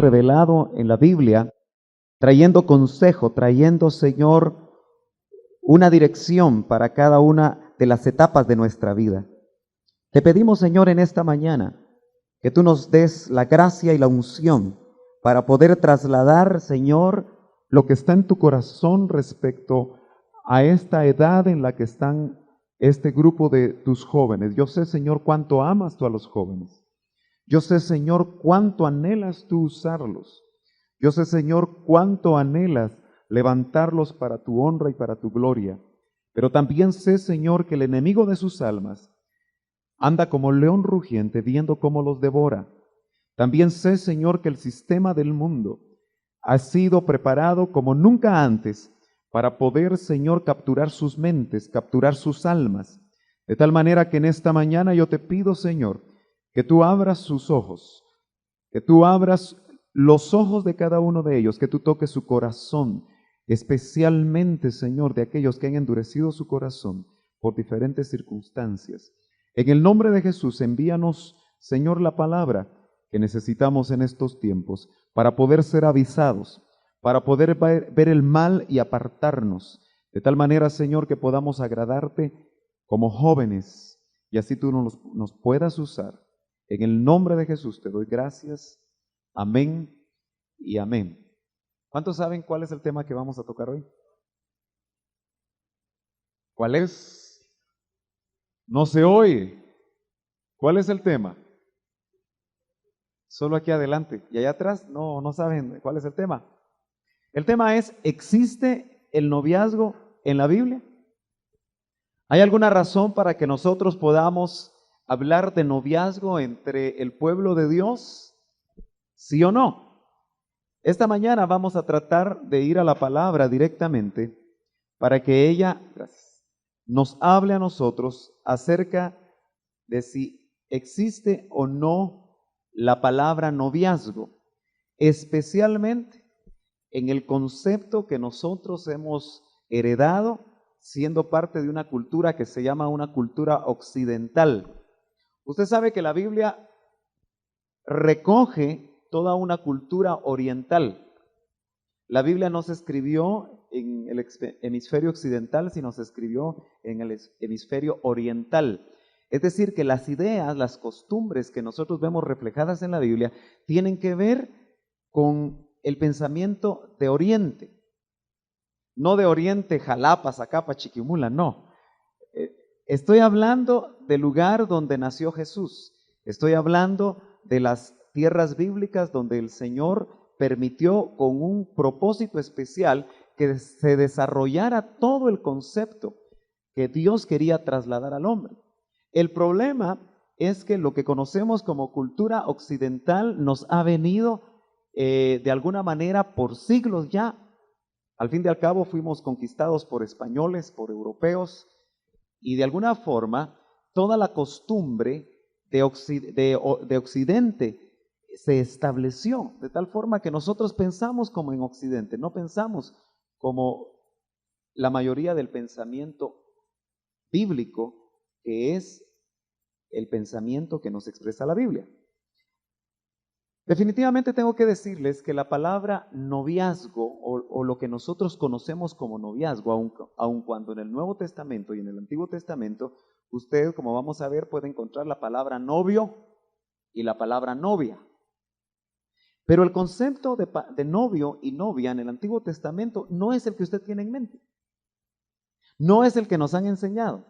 revelado en la Biblia, trayendo consejo, trayendo, Señor, una dirección para cada una de las etapas de nuestra vida. Te pedimos, Señor, en esta mañana, que tú nos des la gracia y la unción para poder trasladar, Señor, lo que está en tu corazón respecto a esta edad en la que están este grupo de tus jóvenes. Yo sé, Señor, cuánto amas tú a los jóvenes. Yo sé, Señor, cuánto anhelas tú usarlos. Yo sé, Señor, cuánto anhelas levantarlos para tu honra y para tu gloria. Pero también sé, Señor, que el enemigo de sus almas anda como león rugiente viendo cómo los devora. También sé, Señor, que el sistema del mundo ha sido preparado como nunca antes para poder, Señor, capturar sus mentes, capturar sus almas. De tal manera que en esta mañana yo te pido, Señor, que tú abras sus ojos, que tú abras los ojos de cada uno de ellos, que tú toques su corazón, especialmente, Señor, de aquellos que han endurecido su corazón por diferentes circunstancias. En el nombre de Jesús, envíanos, Señor, la palabra que necesitamos en estos tiempos para poder ser avisados, para poder ver el mal y apartarnos, de tal manera, Señor, que podamos agradarte como jóvenes y así tú nos puedas usar. En el nombre de Jesús te doy gracias. Amén y amén. ¿Cuántos saben cuál es el tema que vamos a tocar hoy? ¿Cuál es? No se oye. ¿Cuál es el tema? Solo aquí adelante. ¿Y allá atrás? No saben cuál es el tema. El tema es, ¿existe el noviazgo en la Biblia? ¿Hay alguna razón para que nosotros podamos hablar de noviazgo entre el pueblo de Dios? ¿Sí o no? Esta mañana vamos a tratar de ir a la palabra directamente para que ella nos hable a nosotros acerca de si existe o no la palabra noviazgo, especialmente en el concepto que nosotros hemos heredado siendo parte de una cultura que se llama una cultura occidental. Usted sabe que la Biblia recoge toda una cultura oriental. La Biblia no se escribió en el hemisferio occidental, sino se escribió en el hemisferio oriental. Es decir, que las ideas, las costumbres que nosotros vemos reflejadas en la Biblia tienen que ver con el pensamiento de Oriente. No de Oriente, Jalapa, Zacapa, Chiquimula, no. Estoy hablando del lugar donde nació Jesús. Estoy hablando de las tierras bíblicas donde el Señor permitió con un propósito especial que se desarrollara todo el concepto que Dios quería trasladar al hombre. El problema es que lo que conocemos como cultura occidental nos ha venido de alguna manera por siglos ya. Al fin y al cabo fuimos conquistados por españoles, por europeos, y de alguna forma toda la costumbre de Occidente se estableció de tal forma que nosotros pensamos como en Occidente, no pensamos como la mayoría del pensamiento bíblico, que es el pensamiento que nos expresa la Biblia. Definitivamente tengo que decirles que la palabra noviazgo o lo que nosotros conocemos como noviazgo, aun cuando en el Nuevo Testamento y en el Antiguo Testamento, usted, como vamos a ver, puede encontrar la palabra novio y la palabra novia. Pero el concepto de novio y novia en el Antiguo Testamento no es el que usted tiene en mente. No es el que nos han enseñado,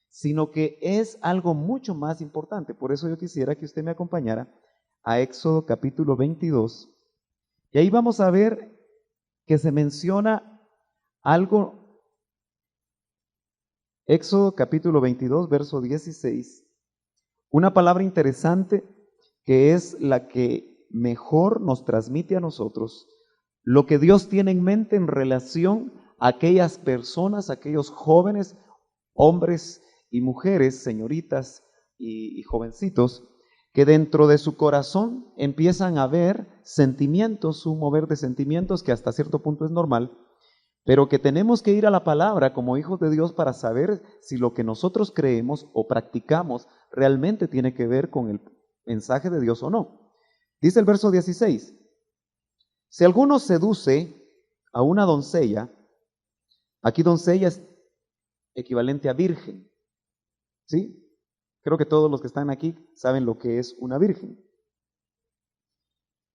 sino que es algo mucho más importante. Por eso yo quisiera que usted me acompañara a Éxodo capítulo 22. Y ahí vamos a ver que se menciona algo. Éxodo capítulo 22, verso 16. Una palabra interesante que es la que mejor nos transmite a nosotros lo que Dios tiene en mente en relación a aquellas personas, aquellos jóvenes, hombres y mujeres, señoritas y jovencitos, que dentro de su corazón empiezan a ver sentimientos, un mover de sentimientos que hasta cierto punto es normal, pero que tenemos que ir a la palabra como hijos de Dios para saber si lo que nosotros creemos o practicamos realmente tiene que ver con el mensaje de Dios o no. Dice el verso 16, si alguno seduce a una doncella, aquí doncella es equivalente a virgen, ¿sí? Creo que todos los que están aquí saben lo que es una virgen.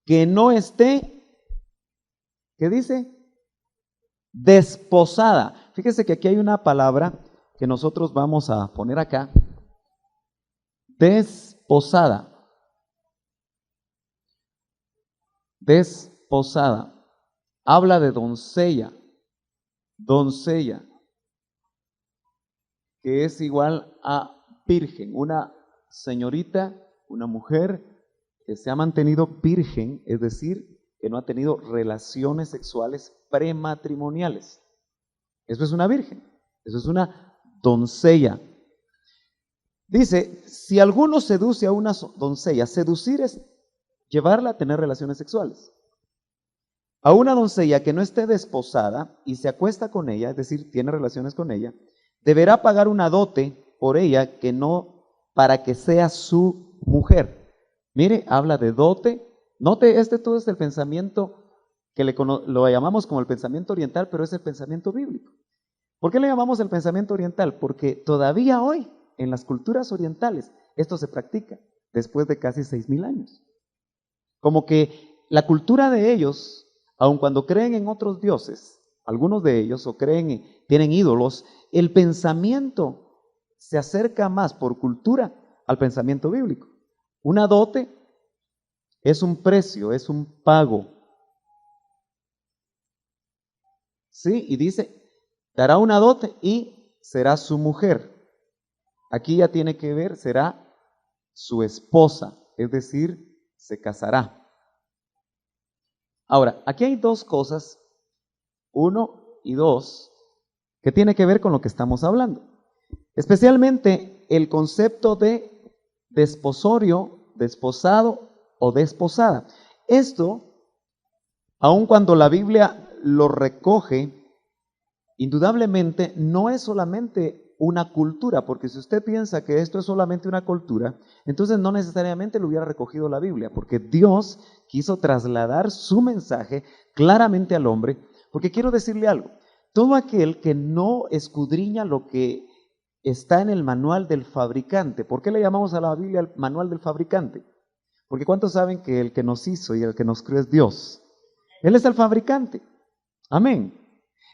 Que no esté, ¿qué dice? Desposada. Fíjese que aquí hay una palabra que nosotros vamos a poner acá. Desposada. Desposada. Habla de doncella. Doncella. Que es igual a virgen. Una señorita, una mujer que se ha mantenido virgen, es decir, que no ha tenido relaciones sexuales prematrimoniales. Eso es una virgen. Eso es una doncella. Dice, si alguno seduce a una doncella, seducir es llevarla a tener relaciones sexuales. A una doncella que no esté desposada y se acuesta con ella, es decir, tiene relaciones con ella, deberá pagar una dote por ella que no, para que sea su mujer. Mire, habla de dote. Note, todo es el pensamiento que lo llamamos como el pensamiento oriental, pero es el pensamiento bíblico. ¿Por qué le llamamos el pensamiento oriental? Porque todavía hoy, en las culturas orientales, esto se practica después de casi 6,000 años. Como que la cultura de ellos, aun cuando creen en otros dioses, algunos de ellos, o tienen ídolos, el pensamiento se acerca más por cultura al pensamiento bíblico. Una dote es un precio, es un pago. ¿Sí? Y dice, dará una dote y será su mujer. Aquí ya tiene que ver, será su esposa, es decir, se casará. Ahora, aquí hay dos cosas, 1 y 2, que tiene que ver con lo que estamos hablando. Especialmente el concepto de desposorio, desposado o desposada. Esto, aun cuando la Biblia lo recoge, indudablemente no es solamente una cultura, porque si usted piensa que esto es solamente una cultura, entonces no necesariamente lo hubiera recogido la Biblia, porque Dios quiso trasladar su mensaje claramente al hombre, porque quiero decirle algo, todo aquel que no escudriña lo que está en el manual del fabricante, ¿por qué le llamamos a la Biblia el manual del fabricante? Porque ¿cuántos saben que el que nos hizo y el que nos creó es Dios? Él es el fabricante. Amén.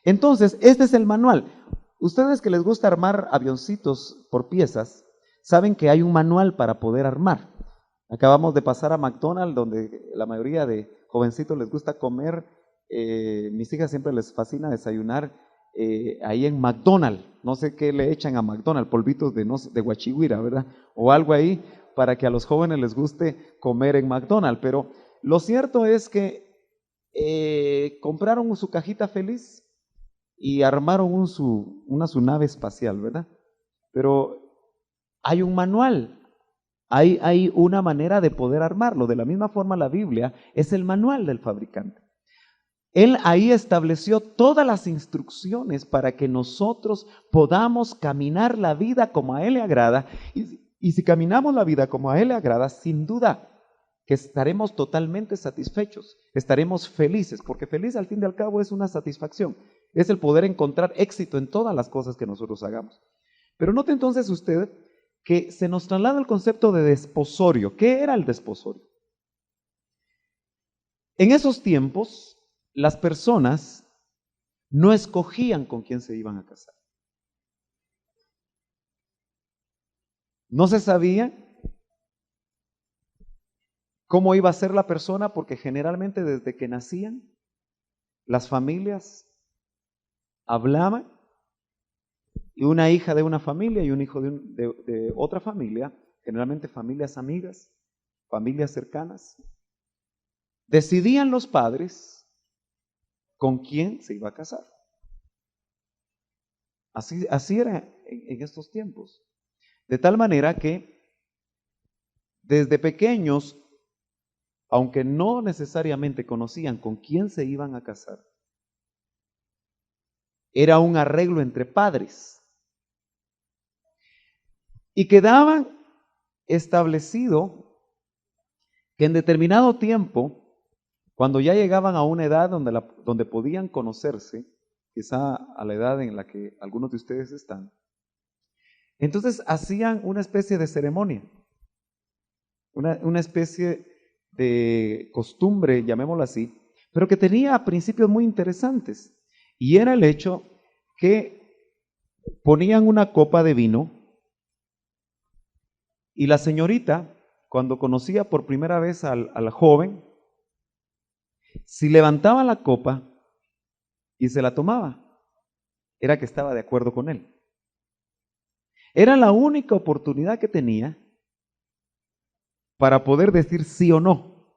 Entonces, este es el manual. Ustedes que les gusta armar avioncitos por piezas, saben que hay un manual para poder armar. Acabamos de pasar a McDonald's, donde la mayoría de jovencitos les gusta comer. Mis hijas siempre les fascina desayunar ahí en McDonald's. No sé qué le echan a McDonald's, polvitos de guachigüira, ¿verdad? O algo ahí para que a los jóvenes les guste comer en McDonald's. Pero lo cierto es que compraron su cajita feliz y armaron una su nave espacial, ¿verdad? Pero hay un manual, hay una manera de poder armarlo. De la misma forma, la Biblia es el manual del fabricante. Él ahí estableció todas las instrucciones para que nosotros podamos caminar la vida como a Él le agrada. Y si caminamos la vida como a Él le agrada, sin duda que estaremos totalmente satisfechos, estaremos felices, porque feliz al fin y al cabo es una satisfacción, es el poder encontrar éxito en todas las cosas que nosotros hagamos. Pero note entonces usted que se nos traslada el concepto de desposorio. ¿Qué era el desposorio? En esos tiempos, las personas no escogían con quién se iban a casar. No se sabía cómo iba a ser la persona, porque generalmente desde que nacían, las familias hablaban, y una hija de una familia y un hijo de otra familia, generalmente familias amigas, familias cercanas, decidían los padres con quién se iba a casar. Así era en estos tiempos. De tal manera que desde pequeños, aunque no necesariamente conocían con quién se iban a casar, era un arreglo entre padres. Y quedaba establecido que en determinado tiempo, cuando ya llegaban a una edad donde podían conocerse, quizá a la edad en la que algunos de ustedes están, entonces hacían una especie de ceremonia, una especie de costumbre, llamémoslo así, pero que tenía principios muy interesantes. Y era el hecho que ponían una copa de vino y la señorita, cuando conocía por primera vez al joven, si levantaba la copa y se la tomaba, era que estaba de acuerdo con él. Era la única oportunidad que tenía para poder decir sí o no.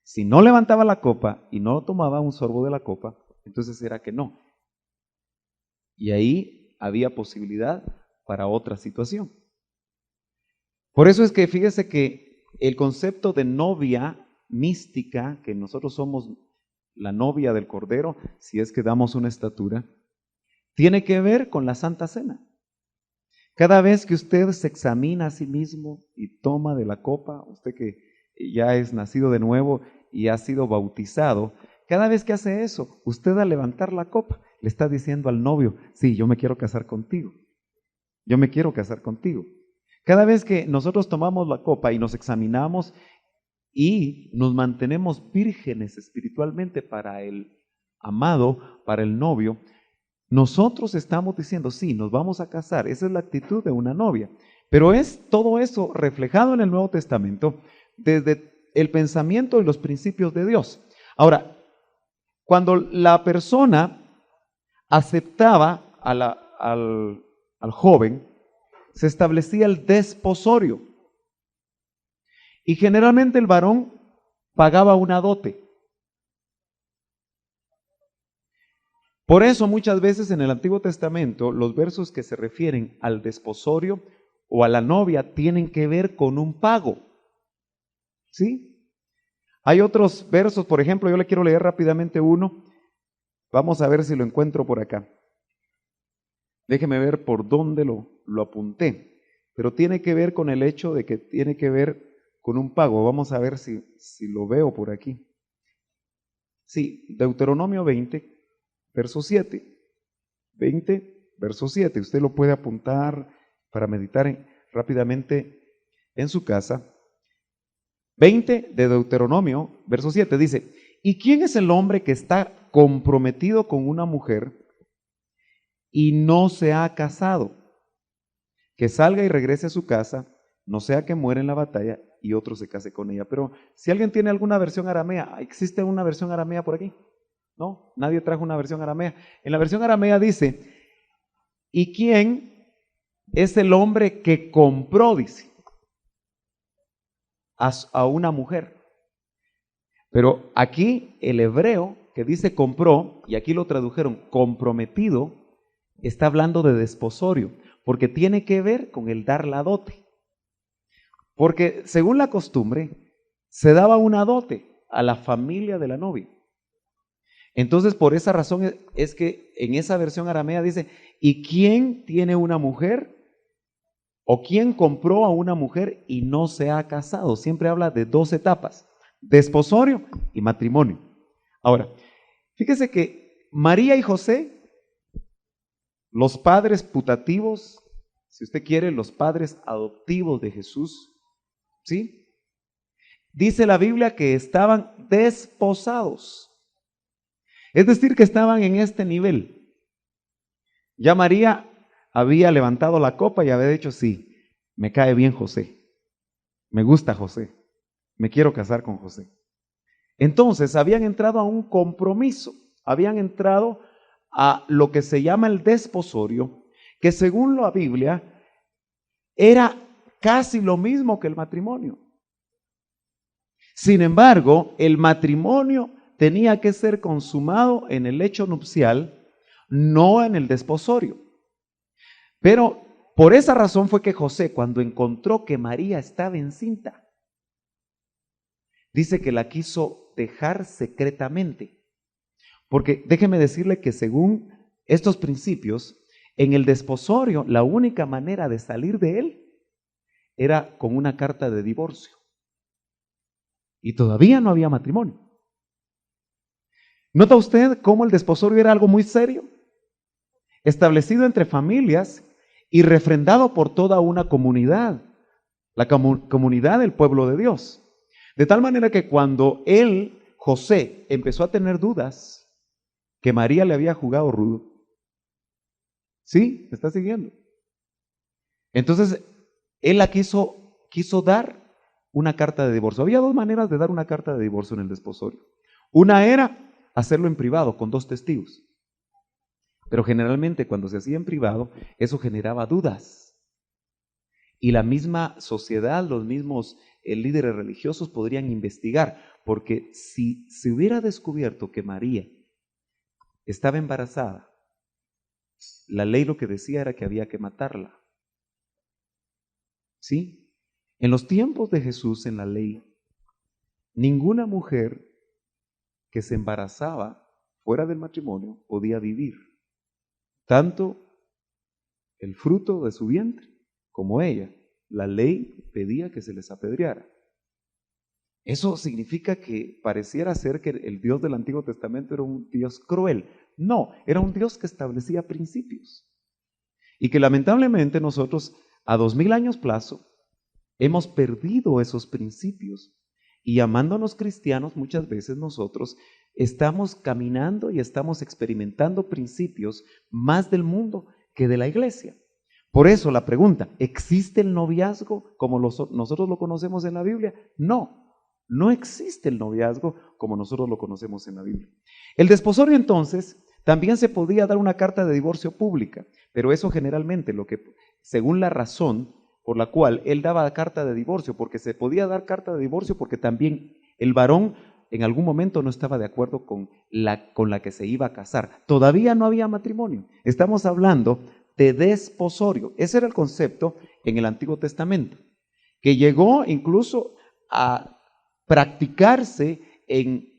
Si no levantaba la copa y no tomaba un sorbo de la copa, entonces era que no. Y ahí había posibilidad para otra situación. Por eso es que fíjese que el concepto de novia mística, que nosotros somos la novia del Cordero, si es que damos una estatura, tiene que ver con la Santa Cena. Cada vez que usted se examina a sí mismo y toma de la copa, usted que ya es nacido de nuevo y ha sido bautizado, cada vez que hace eso, usted al levantar la copa le está diciendo al novio, sí, yo me quiero casar contigo, yo me quiero casar contigo. Cada vez que nosotros tomamos la copa y nos examinamos y nos mantenemos vírgenes espiritualmente para el amado, para el novio, nosotros estamos diciendo, sí, nos vamos a casar. Esa es la actitud de una novia. Pero es todo eso reflejado en el Nuevo Testamento desde el pensamiento y los principios de Dios. Ahora, cuando la persona aceptaba al joven, se establecía el desposorio. Y generalmente el varón pagaba una dote. Por eso muchas veces en el Antiguo Testamento los versos que se refieren al desposorio o a la novia tienen que ver con un pago. ¿Sí? Hay otros versos, por ejemplo, yo le quiero leer rápidamente uno. Vamos a ver si lo encuentro por acá. Déjeme ver por dónde lo apunté. Pero tiene que ver con el hecho de que tiene que ver con un pago. Vamos a ver si lo veo por aquí. Sí, Deuteronomio 20. Verso 7, 20, verso 7, usted lo puede apuntar para meditar rápidamente en su casa. 20 de Deuteronomio, verso 7, dice, ¿y quién es el hombre que está comprometido con una mujer y no se ha casado? Que salga y regrese a su casa, no sea que muera en la batalla y otro se case con ella. Pero si alguien tiene alguna versión aramea, ¿existe una versión aramea por aquí? No, nadie trajo una versión aramea. En la versión aramea dice, ¿y quién es el hombre que compró, dice, a una mujer? Pero aquí el hebreo que dice compró, y aquí lo tradujeron comprometido, está hablando de desposorio, porque tiene que ver con el dar la dote. Porque según la costumbre, se daba una dote a la familia de la novia. Entonces, por esa razón es que en esa versión aramea dice, ¿y quién tiene una mujer? ¿O quién compró a una mujer y no se ha casado? Siempre habla de dos etapas, desposorio y matrimonio. Ahora, fíjese que María y José, los padres putativos, si usted quiere, los padres adoptivos de Jesús, ¿sí? Dice la Biblia que estaban desposados. Es decir, que estaban en este nivel. Ya María había levantado la copa y había dicho, sí, me cae bien José, me gusta José, me quiero casar con José. Entonces habían entrado a un compromiso, habían entrado a lo que se llama el desposorio, que según la Biblia era casi lo mismo que el matrimonio. Sin embargo, el matrimonio tenía que ser consumado en el hecho nupcial, no en el desposorio. Pero por esa razón fue que José, cuando encontró que María estaba encinta, dice que la quiso dejar secretamente. Porque déjeme decirle que según estos principios, en el desposorio, la única manera de salir de él era con una carta de divorcio. y todavía no había matrimonio. ¿Nota usted cómo el desposorio era algo muy serio? Establecido entre familias y refrendado por toda una comunidad, la comunidad del pueblo de Dios. De tal manera que cuando José, empezó a tener dudas que María le había jugado rudo, ¿sí? ¿Me está siguiendo? Entonces, él la quiso dar una carta de divorcio. Había dos maneras de dar una carta de divorcio en el desposorio. Una era hacerlo en privado con dos testigos. Pero generalmente cuando se hacía en privado, eso generaba dudas. Y la misma sociedad, los mismos líderes religiosos podrían investigar, porque si se hubiera descubierto que María estaba embarazada, la ley lo que decía era que había que matarla. ¿Sí? En los tiempos de Jesús, en la ley, ninguna mujer que se embarazaba fuera del matrimonio podía vivir. Tanto el fruto de su vientre como ella. La ley pedía que se les apedreara. Eso significa que pareciera ser que el Dios del Antiguo Testamento era un Dios cruel. No, era un Dios que establecía principios. Y que lamentablemente nosotros, a 2000 años plazo, hemos perdido esos principios. Y llamándonos cristianos, muchas veces nosotros estamos caminando y estamos experimentando principios más del mundo que de la iglesia. Por eso la pregunta, ¿existe el noviazgo como nosotros lo conocemos en la Biblia? No, no existe el noviazgo como nosotros lo conocemos en la Biblia. El desposorio entonces también se podía dar una carta de divorcio pública, pero eso generalmente según la razón por la cual él daba carta de divorcio, porque se podía dar carta de divorcio porque también el varón en algún momento no estaba de acuerdo con la que se iba a casar. Todavía no había matrimonio. Estamos hablando de desposorio. Ese era el concepto en el Antiguo Testamento, que llegó incluso a practicarse en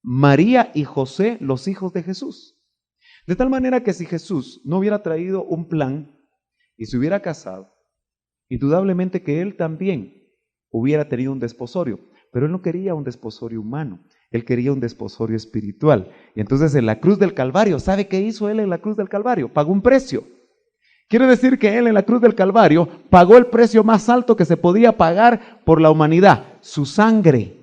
María y José, los hijos de Jesús. De tal manera que si Jesús no hubiera traído un plan y se hubiera casado, indudablemente que él también hubiera tenido un desposorio, pero él no quería un desposorio humano, él quería un desposorio espiritual. Y entonces en la cruz del Calvario, ¿sabe qué hizo él en la cruz del Calvario? Pagó un precio. Quiere decir que él en la cruz del Calvario pagó el precio más alto que se podía pagar por la humanidad, su sangre.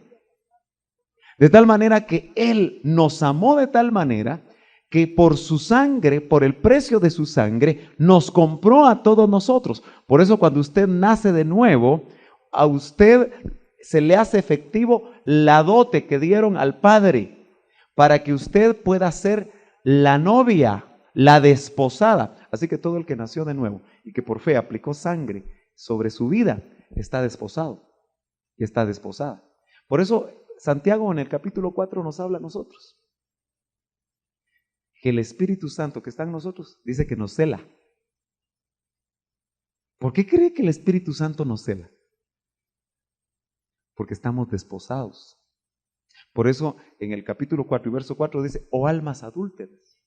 De tal manera que él nos amó de tal manera que por su sangre, por el precio de su sangre, nos compró a todos nosotros. Por eso cuando usted nace de nuevo, a usted se le hace efectivo la dote que dieron al Padre para que usted pueda ser la novia, la desposada. Así que todo el que nació de nuevo y que por fe aplicó sangre sobre su vida, está desposado y está desposada. Por eso Santiago en el capítulo 4 nos habla a nosotros. Que el Espíritu Santo que está en nosotros dice que nos cela. ¿Por qué cree que el Espíritu Santo nos cela? Porque estamos desposados. Por eso en el capítulo 4 y verso 4 dice, oh almas adúlteras,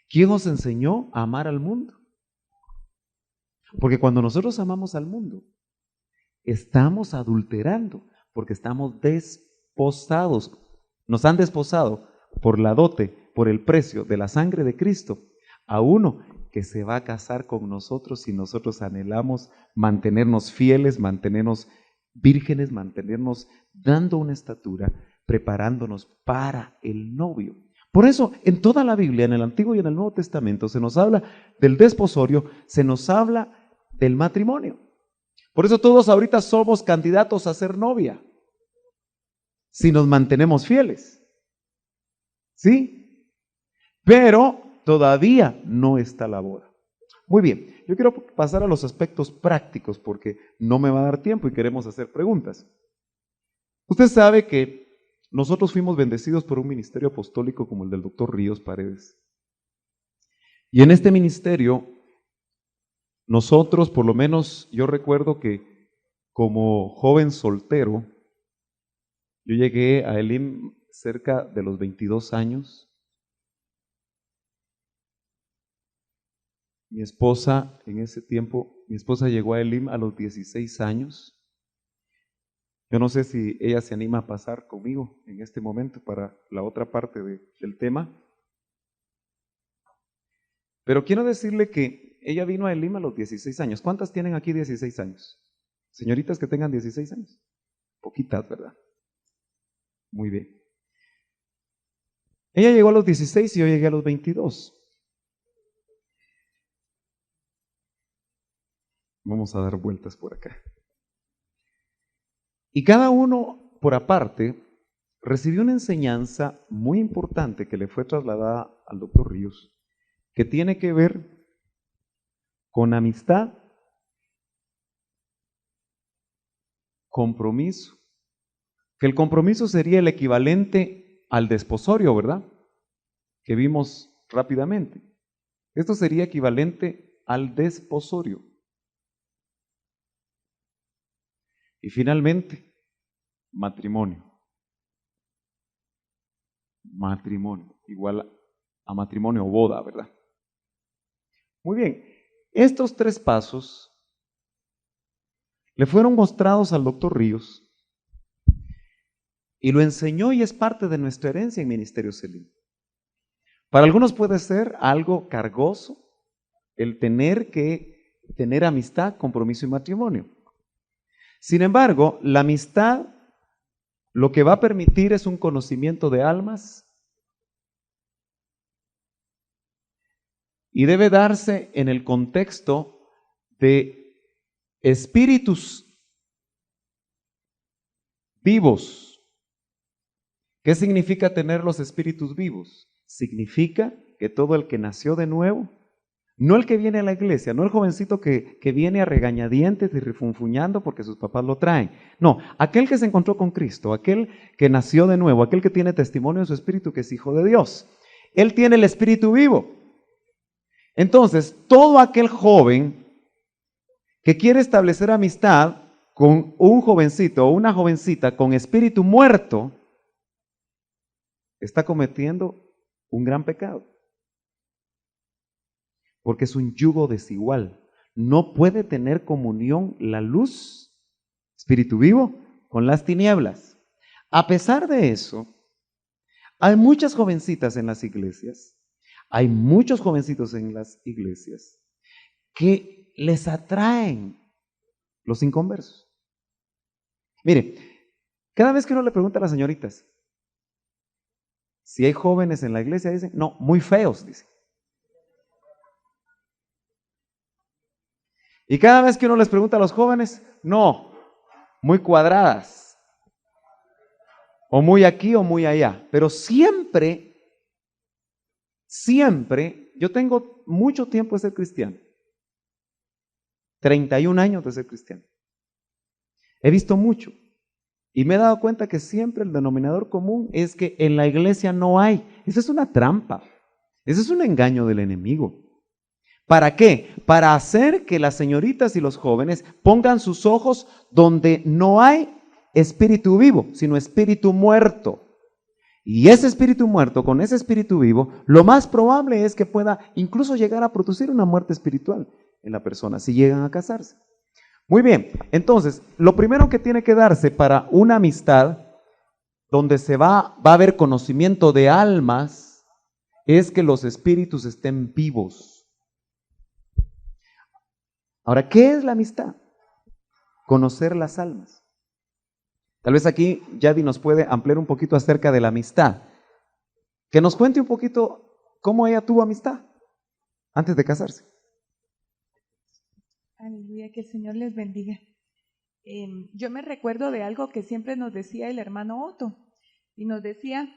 ¿quién os enseñó a amar al mundo? Porque cuando nosotros amamos al mundo, estamos adulterando, porque estamos desposados. Nos han desposado por la dote, por el precio de la sangre de Cristo, a uno que se va a casar con nosotros si nosotros anhelamos mantenernos fieles, mantenernos vírgenes, mantenernos dando una estatura, preparándonos para el novio. Por eso, en toda la Biblia, en el Antiguo y en el Nuevo Testamento, se nos habla del desposorio, se nos habla del matrimonio. Por eso todos ahorita somos candidatos a ser novia, si nos mantenemos fieles. ¿Sí? Pero todavía no está la boda. Muy bien, yo quiero pasar a los aspectos prácticos porque no me va a dar tiempo y queremos hacer preguntas. Usted sabe que nosotros fuimos bendecidos por un ministerio apostólico como el del doctor Ríos Paredes. Y en este ministerio, nosotros, por lo menos yo recuerdo que como joven soltero, yo llegué a Elim cerca de los 22 años. Mi esposa, en ese tiempo, mi esposa llegó a Elim a los 16 años. Yo no sé si ella se anima a pasar conmigo en este momento para la otra parte del tema. Pero quiero decirle que ella vino a Lima a los 16 años. ¿Cuántas tienen aquí 16 años? Señoritas que tengan 16 años. Poquitas, ¿verdad? Muy bien. Ella llegó a los 16 y yo llegué a los 22. Vamos a dar vueltas por acá. Y cada uno, por aparte, recibió una enseñanza muy importante que le fue trasladada al doctor Ríos, que tiene que ver con amistad, compromiso, que el compromiso sería el equivalente al desposorio, ¿verdad? Que vimos rápidamente. Esto sería equivalente al desposorio. Y finalmente, matrimonio. Matrimonio, igual a matrimonio o boda, ¿verdad? Muy bien, estos 3 pasos le fueron mostrados al doctor Ríos y lo enseñó y es parte de nuestra herencia en Ministerio Selim. Para algunos puede ser algo cargoso el tener que tener amistad, compromiso y matrimonio. Sin embargo, la amistad lo que va a permitir es un conocimiento de almas y debe darse en el contexto de espíritus vivos. ¿Qué significa tener los espíritus vivos? Significa que todo el que nació de nuevo, no el que viene a la iglesia, no el jovencito que viene a regañadientes y refunfuñando porque sus papás lo traen. No, aquel que se encontró con Cristo, aquel que nació de nuevo, aquel que tiene testimonio de su espíritu que es hijo de Dios. Él tiene el espíritu vivo. Entonces, todo aquel joven que quiere establecer amistad con un jovencito o una jovencita con espíritu muerto, está cometiendo un gran pecado. Porque es un yugo desigual. No puede tener comunión la luz, espíritu vivo, con las tinieblas. A pesar de eso, hay muchas jovencitas en las iglesias, hay muchos jovencitos en las iglesias que les atraen los inconversos. Mire, cada vez que uno le pregunta a las señoritas si hay jóvenes en la iglesia, dicen, no, muy feos, dicen. Y cada vez que uno les pregunta a los jóvenes, no, muy cuadradas, o muy aquí o muy allá. Pero siempre, yo tengo mucho tiempo de ser cristiano, 31 años de ser cristiano. He visto mucho y me he dado cuenta que siempre el denominador común es que en la iglesia no hay. Esa es una trampa, ese es un engaño del enemigo. ¿Para qué? Para hacer que las señoritas y los jóvenes pongan sus ojos donde no hay espíritu vivo, sino espíritu muerto. Y ese espíritu muerto, con ese espíritu vivo, lo más probable es que pueda incluso llegar a producir una muerte espiritual en la persona, si llegan a casarse. Muy bien, entonces, lo primero que tiene que darse para una amistad donde va a haber conocimiento de almas es que los espíritus estén vivos. Ahora, ¿qué es la amistad? Conocer las almas. Tal vez aquí Yadi nos puede ampliar un poquito acerca de la amistad. Que nos cuente un poquito cómo ella tuvo amistad antes de casarse. Aleluya, que el Señor les bendiga. Yo me recuerdo de algo que siempre nos decía el hermano Otto, y nos decía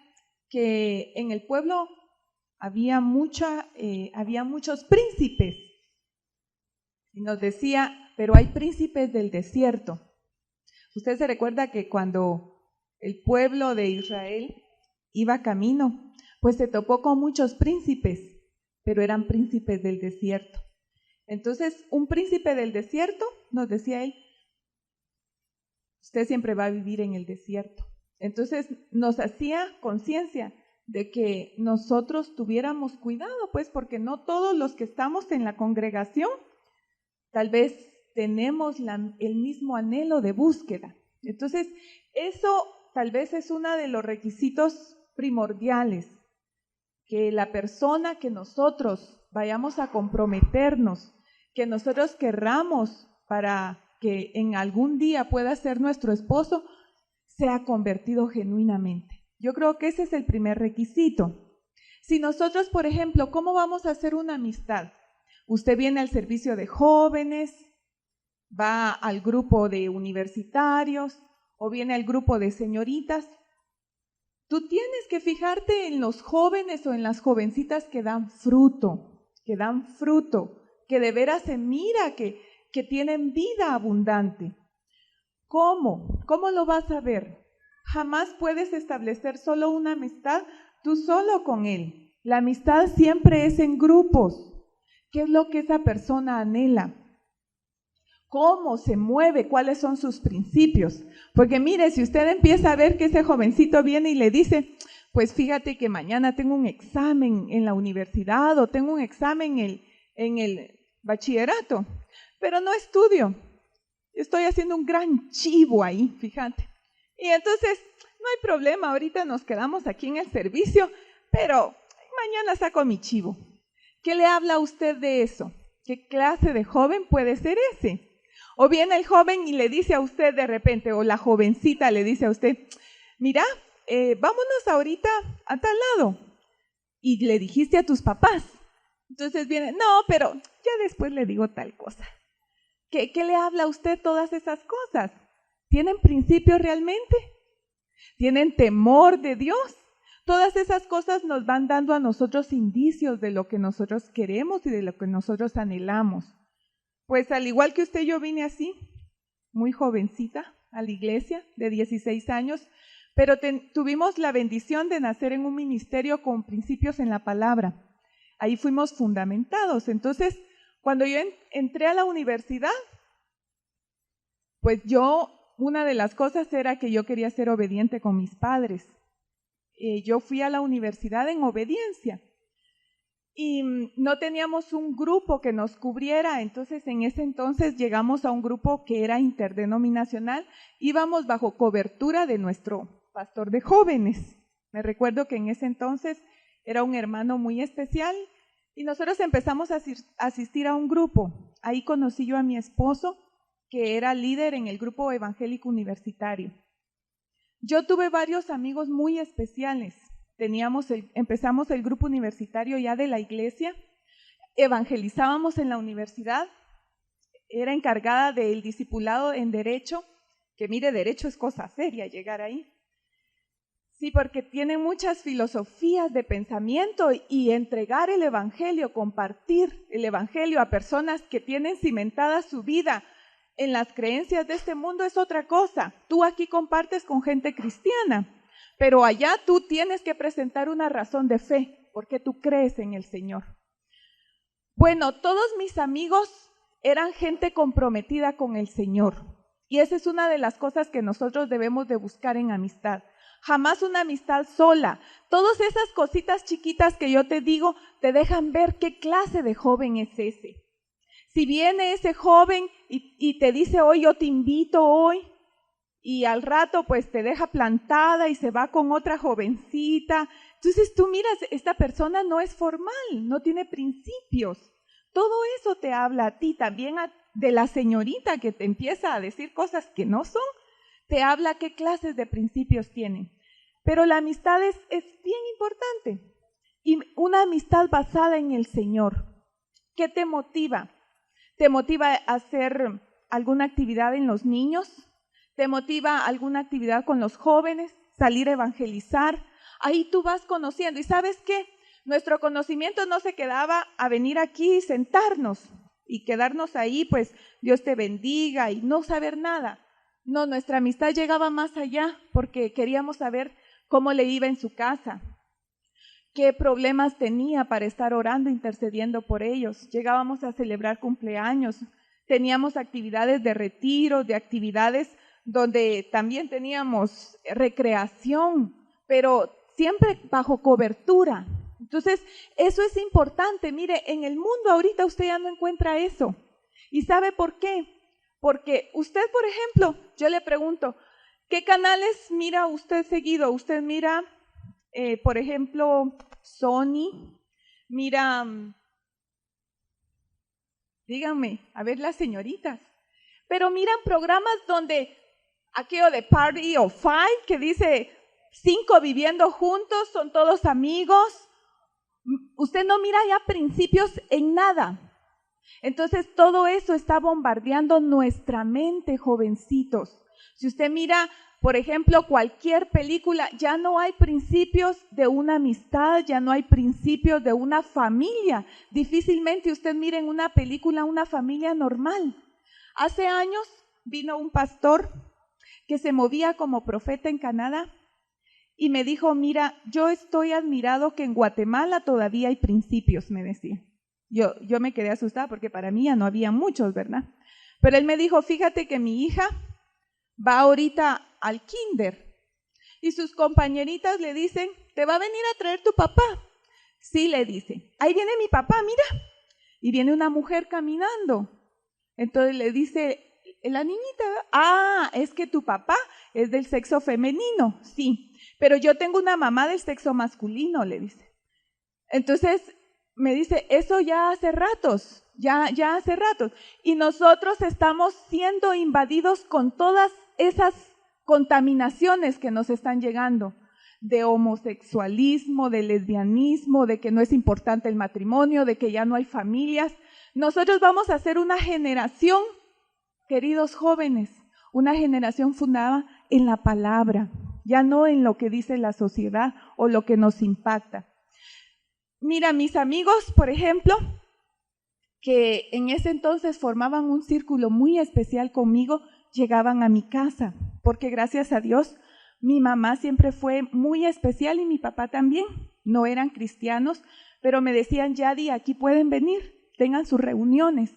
que en el pueblo había muchos príncipes, y nos decía, pero hay príncipes del desierto. Usted se recuerda que cuando el pueblo de Israel iba camino, pues se topó con muchos príncipes, pero eran príncipes del desierto. Entonces, un príncipe del desierto, nos decía él, usted siempre va a vivir en el desierto. Entonces, nos hacía conciencia de que nosotros tuviéramos cuidado, pues, porque no todos los que estamos en la congregación, tal vez tenemos el mismo anhelo de búsqueda. Entonces, eso tal vez es uno de los requisitos primordiales, que la persona que nosotros vayamos a comprometernos, que nosotros querramos para que en algún día pueda ser nuestro esposo, sea convertido genuinamente. Yo creo que ese es el primer requisito. Si nosotros, por ejemplo, ¿cómo vamos a hacer una amistad? Usted viene al servicio de jóvenes, va al grupo de universitarios o viene al grupo de señoritas. Tú tienes que fijarte en los jóvenes o en las jovencitas que dan fruto, que de veras se mira que tienen vida abundante. ¿Cómo? ¿Cómo lo vas a ver? Jamás puedes establecer solo una amistad tú solo con él. La amistad siempre es en grupos. ¿Qué es lo que esa persona anhela? ¿Cómo se mueve? ¿Cuáles son sus principios? Porque mire, si usted empieza a ver que ese jovencito viene y le dice, pues fíjate que mañana tengo un examen en la universidad o tengo un examen en el bachillerato, pero no estudio. Estoy haciendo un gran chivo ahí, fíjate. Y entonces, no hay problema, ahorita nos quedamos aquí en el servicio, pero mañana saco mi chivo. ¿Qué le habla a usted de eso? ¿Qué clase de joven puede ser ese? O viene el joven y le dice a usted de repente, o la jovencita le dice a usted, mira, vámonos ahorita a tal lado. Y le dijiste a tus papás. Entonces viene, no, pero ya después le digo tal cosa. ¿Qué le habla a usted todas esas cosas? ¿Tienen principios realmente? ¿Tienen temor de Dios? Todas esas cosas nos van dando a nosotros indicios de lo que nosotros queremos y de lo que nosotros anhelamos. Pues al igual que usted, yo vine así, muy jovencita, a la iglesia, de 16 años, pero tuvimos la bendición de nacer en un ministerio con principios en la palabra. Ahí fuimos fundamentados. Entonces, cuando yo entré a la universidad, pues una de las cosas era que yo quería ser obediente con mis padres. Yo fui a la universidad en obediencia y no teníamos un grupo que nos cubriera, entonces en ese entonces llegamos a un grupo que era interdenominacional, íbamos bajo cobertura de nuestro pastor de jóvenes. Me recuerdo que en ese entonces era un hermano muy especial y nosotros empezamos a asistir a un grupo. Ahí conocí yo a mi esposo, que era líder en el grupo evangélico universitario. Yo tuve varios amigos muy especiales. Empezamos el grupo universitario ya de la iglesia, evangelizábamos en la universidad, era encargada del discipulado en derecho, que mire, derecho es cosa seria llegar ahí. Sí, porque tiene muchas filosofías de pensamiento y entregar el evangelio, compartir el evangelio a personas que tienen cimentada su vida en las creencias de este mundo es otra cosa. Tú aquí compartes con gente cristiana, pero allá tú tienes que presentar una razón de fe, porque tú crees en el Señor. Bueno, todos mis amigos eran gente comprometida con el Señor, y esa es una de las cosas que nosotros debemos de buscar en amistad. Jamás una amistad sola. Todas esas cositas chiquitas que yo te digo te dejan ver qué clase de joven es ese. Si viene ese joven y te dice, hoy yo te invito hoy, y al rato pues te deja plantada y se va con otra jovencita, entonces tú miras, esta persona no es formal, no tiene principios. Todo eso te habla a ti, también de la señorita que te empieza a decir cosas que no son, te habla qué clases de principios tienen. Pero la amistad es bien importante, y una amistad basada en el Señor. ¿Qué te motiva? ¿Te motiva a hacer alguna actividad en los niños? ¿Te motiva alguna actividad con los jóvenes? ¿Salir a evangelizar? Ahí tú vas conociendo. ¿Y sabes qué? Nuestro conocimiento no se quedaba a venir aquí y sentarnos y quedarnos ahí, pues Dios te bendiga y no saber nada. No, nuestra amistad llegaba más allá porque queríamos saber cómo le iba en su casa, qué problemas tenía para estar orando, intercediendo por ellos. Llegábamos a celebrar cumpleaños, teníamos actividades de retiro, de actividades donde también teníamos recreación, pero siempre bajo cobertura. Entonces, eso es importante. Mire, en el mundo ahorita usted ya no encuentra eso. ¿Y sabe por qué? Porque usted, por ejemplo, yo le pregunto, ¿Qué canales mira usted seguido? Usted mira, por ejemplo, Sony, mira, díganme, a ver las señoritas, pero miran programas donde aquello de Party of Five, que dice 5 viviendo juntos, son todos amigos. Usted no mira ya principios en nada. Entonces todo eso está bombardeando nuestra mente, jovencitos. Si usted mira, por ejemplo, cualquier película, ya no hay principios de una amistad, ya no hay principios de una familia. Difícilmente usted mira en una película una familia normal. Hace años vino un pastor que se movía como profeta en Canadá y me dijo, mira, yo estoy admirado que en Guatemala todavía hay principios, me decía. Yo me quedé asustada porque para mí ya no había muchos, ¿verdad? Pero él me dijo, fíjate que mi hija va ahorita al kinder y sus compañeritas le dicen, ¿te va a venir a traer tu papá? Sí, le dice, ahí viene mi papá, mira. Y viene una mujer caminando. Entonces le dice la niñita, es que tu papá es del sexo femenino, sí, pero yo tengo una mamá del sexo masculino, le dice. Entonces me dice, eso ya hace ratos, ya hace ratos. Y nosotros estamos siendo invadidos con todas esas contaminaciones que nos están llegando, de homosexualismo, de lesbianismo, de que no es importante el matrimonio, de que ya no hay familias. Nosotros vamos a ser una generación, queridos jóvenes, una generación fundada en la palabra, ya no en lo que dice la sociedad o lo que nos impacta. Mira, mis amigos, por ejemplo, que en ese entonces formaban un círculo muy especial conmigo, llegaban a mi casa, porque gracias a Dios, mi mamá siempre fue muy especial y mi papá también. No eran cristianos, pero me decían, Yadi, aquí pueden venir, tengan sus reuniones.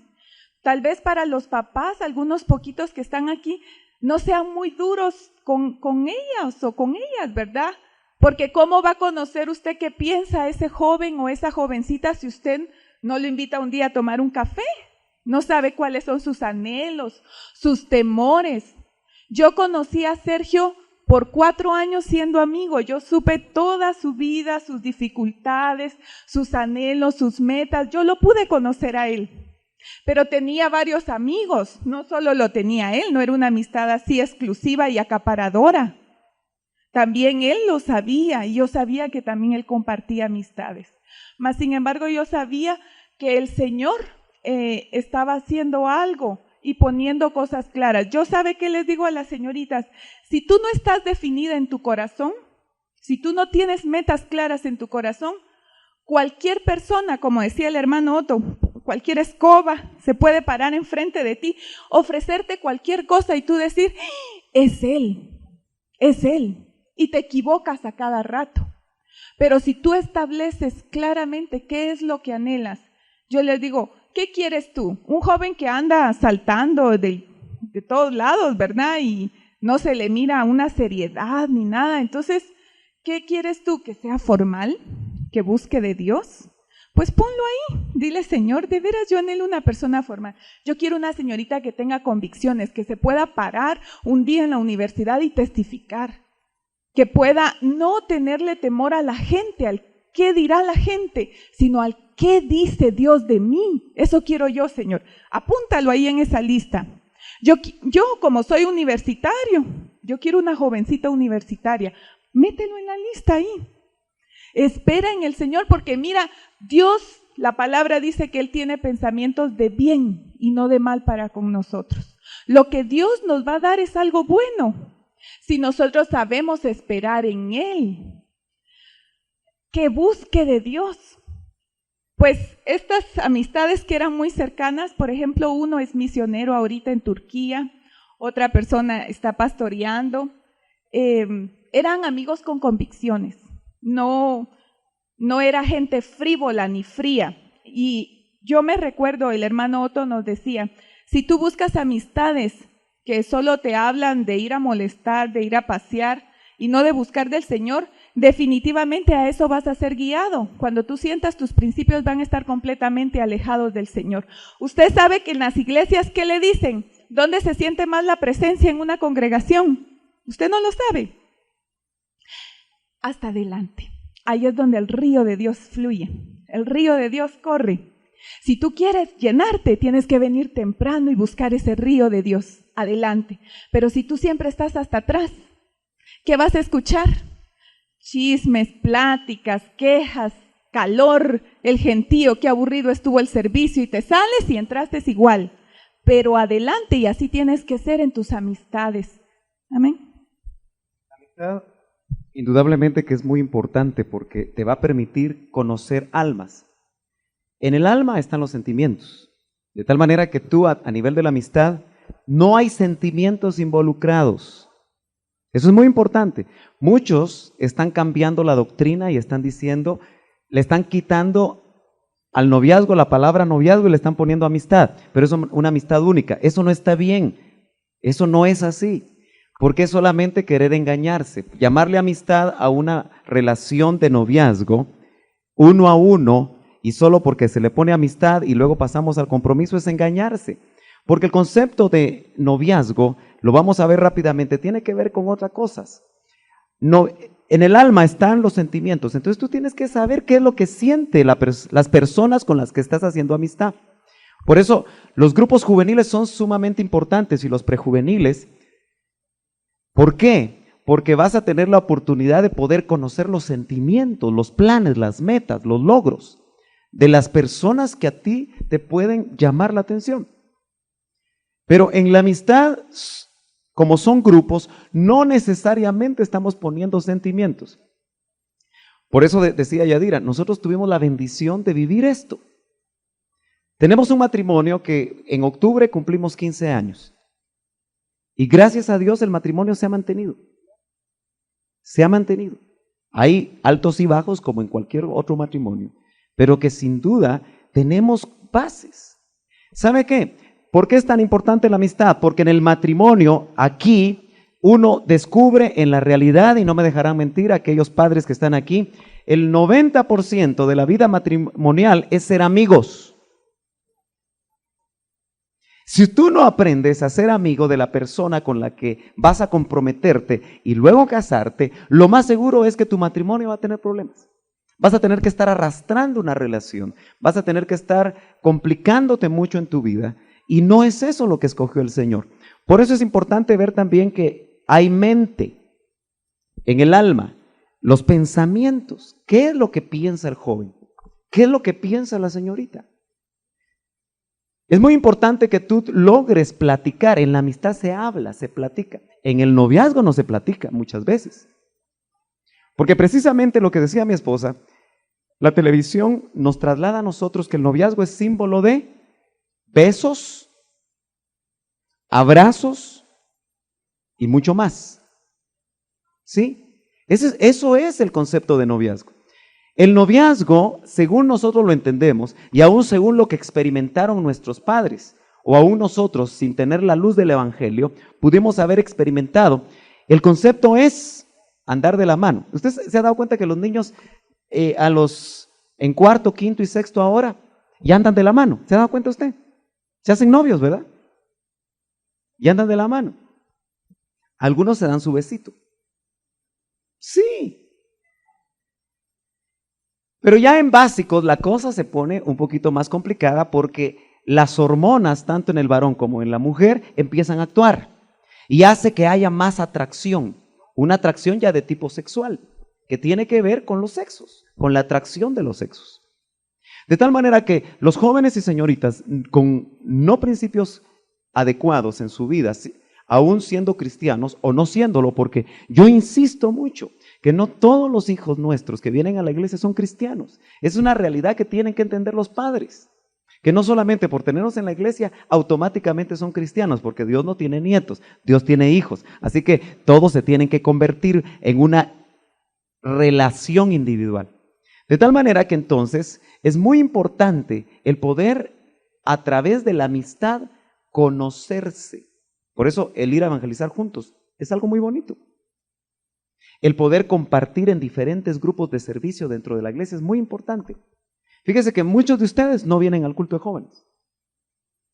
Tal vez para los papás, algunos poquitos que están aquí, no sean muy duros con ellas o con ellas, ¿verdad? Porque ¿cómo va a conocer usted qué piensa ese joven o esa jovencita si usted no lo invita un día a tomar un café? No sabe cuáles son sus anhelos, sus temores. Yo conocí a Sergio por 4 años siendo amigo. Yo supe toda su vida, sus dificultades, sus anhelos, sus metas. Yo lo pude conocer a él. Pero tenía varios amigos, no solo lo tenía él, no era una amistad así exclusiva y acaparadora. También él lo sabía y yo sabía que también él compartía amistades. Mas, sin embargo, yo sabía que el Señor estaba haciendo algo y poniendo cosas claras. Yo sabe que les digo a las señoritas, si tú no estás definida en tu corazón, si tú no tienes metas claras en tu corazón, cualquier persona, como decía el hermano Otto, cualquier escoba se puede parar enfrente de ti, ofrecerte cualquier cosa y tú decir, es él, y te equivocas a cada rato. Pero si tú estableces claramente qué es lo que anhelas, yo les digo, ¿qué quieres tú? Un joven que anda saltando de todos lados, ¿verdad? Y no se le mira una seriedad ni nada. Entonces, ¿qué quieres tú? ¿Que sea formal? ¿Que busque de Dios? Pues ponlo ahí. Dile, Señor, de veras yo anhelo una persona formal. Yo quiero una señorita que tenga convicciones, que se pueda parar un día en la universidad y testificar. Que pueda no tenerle temor a la gente, al qué dirá la gente, sino al qué dice Dios de mí. Eso quiero yo, Señor. Apúntalo ahí en esa lista. Yo como soy universitario, yo quiero una jovencita universitaria. Mételo en la lista ahí. Espera en el Señor porque mira, Dios, la palabra dice que Él tiene pensamientos de bien y no de mal para con nosotros. Lo que Dios nos va a dar es algo bueno. Si nosotros sabemos esperar en Él, que busque de Dios. Pues estas amistades que eran muy cercanas, por ejemplo, uno es misionero ahorita en Turquía, otra persona está pastoreando, eran amigos con convicciones, no era gente frívola ni fría. Y yo me recuerdo, el hermano Otto nos decía, si tú buscas amistades que solo te hablan de ir a molestar, de ir a pasear y no de buscar del Señor, definitivamente a eso vas a ser guiado. Cuando tú sientas, tus principios van a estar completamente alejados del Señor. Usted sabe que en las iglesias, ¿qué le dicen? ¿Dónde se siente más la presencia en una congregación? Usted no lo sabe. Hasta adelante. Ahí es donde el río de Dios fluye. El río de Dios corre. Si tú quieres llenarte, tienes que venir temprano y buscar ese río de Dios. Adelante. Pero si tú siempre estás hasta atrás, ¿qué vas a escuchar? Chismes, pláticas, quejas, calor, el gentío, qué aburrido estuvo el servicio, y te sales y entraste igual. Pero adelante, y así tienes que ser en tus amistades. Amén. La amistad, indudablemente que es muy importante porque te va a permitir conocer almas. En el alma están los sentimientos, de tal manera que tú a nivel de la amistad no hay sentimientos involucrados. Eso es muy importante. Muchos están cambiando la doctrina y están diciendo, le están quitando al noviazgo la palabra noviazgo y le están poniendo amistad, pero es una amistad única. Eso no está bien, eso no es así. Porque es solamente querer engañarse. Llamarle amistad a una relación de noviazgo, uno a uno, y solo porque se le pone amistad y luego pasamos al compromiso, es engañarse. Porque el concepto de noviazgo, lo vamos a ver rápidamente, tiene que ver con otras cosas. No, en el alma están los sentimientos, entonces tú tienes que saber qué es lo que sienten las personas con las que estás haciendo amistad. Por eso los grupos juveniles son sumamente importantes y los prejuveniles. ¿Por qué? Porque vas a tener la oportunidad de poder conocer los sentimientos, los planes, las metas, los logros de las personas que a ti te pueden llamar la atención. Pero en la amistad, como son grupos, no necesariamente estamos poniendo sentimientos. Por eso decía Yadira, nosotros tuvimos la bendición de vivir esto. Tenemos un matrimonio que en octubre cumplimos 15 años. Y gracias a Dios el matrimonio se ha mantenido. Se ha mantenido. Hay altos y bajos como en cualquier otro matrimonio, pero que sin duda tenemos bases. ¿Sabe qué? ¿Por qué es tan importante la amistad? Porque en el matrimonio, aquí, uno descubre en la realidad, y no me dejarán mentir aquellos padres que están aquí, el 90% de la vida matrimonial es ser amigos. Si tú no aprendes a ser amigo de la persona con la que vas a comprometerte y luego casarte, lo más seguro es que tu matrimonio va a tener problemas. Vas a tener que estar arrastrando una relación, vas a tener que estar complicándote mucho en tu vida, y no es eso lo que escogió el Señor. Por eso es importante ver también que hay mente en el alma, los pensamientos. ¿Qué es lo que piensa el joven? ¿Qué es lo que piensa la señorita? Es muy importante que tú logres platicar. En la amistad se habla, se platica. En el noviazgo no se platica muchas veces. Porque precisamente lo que decía mi esposa, la televisión nos traslada a nosotros que el noviazgo es símbolo de besos, abrazos y mucho más. ¿Sí? Eso es el concepto de noviazgo. El noviazgo, según nosotros lo entendemos, y aún según lo que experimentaron nuestros padres, o aún nosotros, sin tener la luz del Evangelio, pudimos haber experimentado, el concepto es andar de la mano. ¿Usted se ha dado cuenta que los niños en cuarto, quinto y sexto ahora ya andan de la mano? ¿Se ha dado cuenta usted? Se hacen novios, ¿verdad? Y andan de la mano. Algunos se dan su besito. Sí. Pero ya en básicos la cosa se pone un poquito más complicada porque las hormonas, tanto en el varón como en la mujer, empiezan a actuar y hace que haya más atracción, una atracción ya de tipo sexual, que tiene que ver con los sexos, con la atracción de los sexos. De tal manera que los jóvenes y señoritas con no principios adecuados en su vida, aún siendo cristianos o no siéndolo, porque yo insisto mucho que no todos los hijos nuestros que vienen a la iglesia son cristianos. Es una realidad que tienen que entender los padres, que no solamente por tenerlos en la iglesia automáticamente son cristianos, porque Dios no tiene nietos, Dios tiene hijos, así que todos se tienen que convertir en una relación individual. De tal manera que entonces es muy importante el poder a través de la amistad conocerse. Por eso el ir a evangelizar juntos es algo muy bonito. El poder compartir en diferentes grupos de servicio dentro de la iglesia es muy importante. Fíjese que muchos de ustedes no vienen al culto de jóvenes.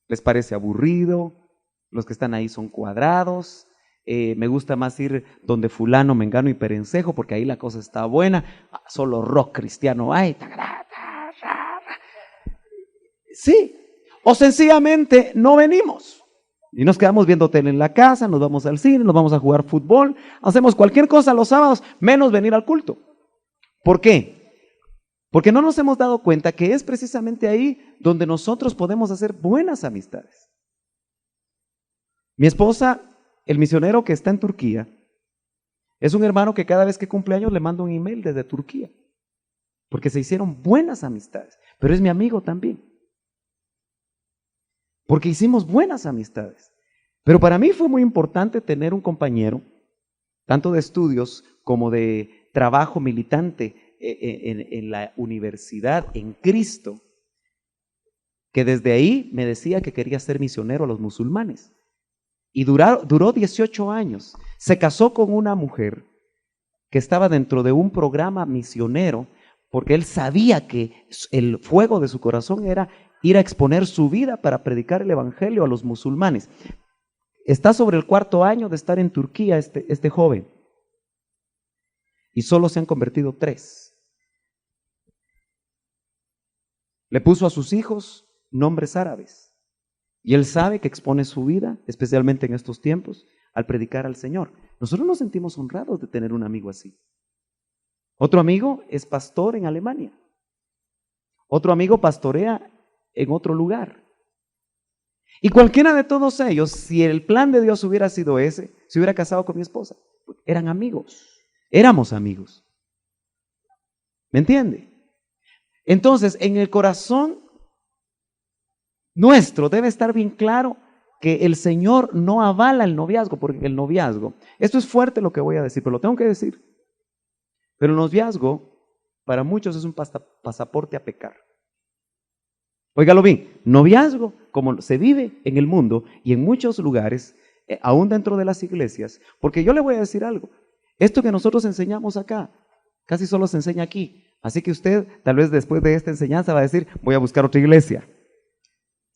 Les parece aburrido, los que están ahí son cuadrados, me gusta más ir donde fulano, mengano y perencejo, porque ahí la cosa está buena, solo rock cristiano hay. Sí, o sencillamente no venimos. Y nos quedamos viendo tele en la casa, nos vamos al cine, nos vamos a jugar fútbol, hacemos cualquier cosa los sábados, menos venir al culto. ¿Por qué? Porque no nos hemos dado cuenta que es precisamente ahí donde nosotros podemos hacer buenas amistades. Mi esposa, el misionero que está en Turquía, es un hermano que cada vez que cumple años le mando un email desde Turquía, porque se hicieron buenas amistades, pero es mi amigo también, porque hicimos buenas amistades. Pero para mí fue muy importante tener un compañero, tanto de estudios como de trabajo militante en la universidad, en Cristo, que desde ahí me decía que quería ser misionero a los musulmanes. Y duró 18 años. Se casó con una mujer que estaba dentro de un programa misionero, porque él sabía que el fuego de su corazón era ir a exponer su vida para predicar el evangelio a los musulmanes. Está sobre el 4º año de estar en Turquía este joven. Y solo se han convertido 3. Le puso a sus hijos nombres árabes. Y él sabe que expone su vida, especialmente en estos tiempos, al predicar al Señor. Nosotros nos sentimos honrados de tener un amigo así. Otro amigo es pastor en Alemania. Otro amigo pastorea en otro lugar. Y cualquiera de todos ellos, si el plan de Dios hubiera sido ese, se hubiera casado con mi esposa. Eran amigos, éramos amigos. ¿Me entiende? Entonces, en el corazón nuestro debe estar bien claro que el Señor no avala el noviazgo, porque el noviazgo, esto es fuerte lo que voy a decir, pero lo tengo que decir. Pero el noviazgo para muchos es un pasaporte a pecar. Óigalo bien, noviazgo, como se vive en el mundo y en muchos lugares, aún dentro de las iglesias, porque yo le voy a decir algo, esto que nosotros enseñamos acá, casi solo se enseña aquí, así que usted tal vez después de esta enseñanza va a decir, voy a buscar otra iglesia.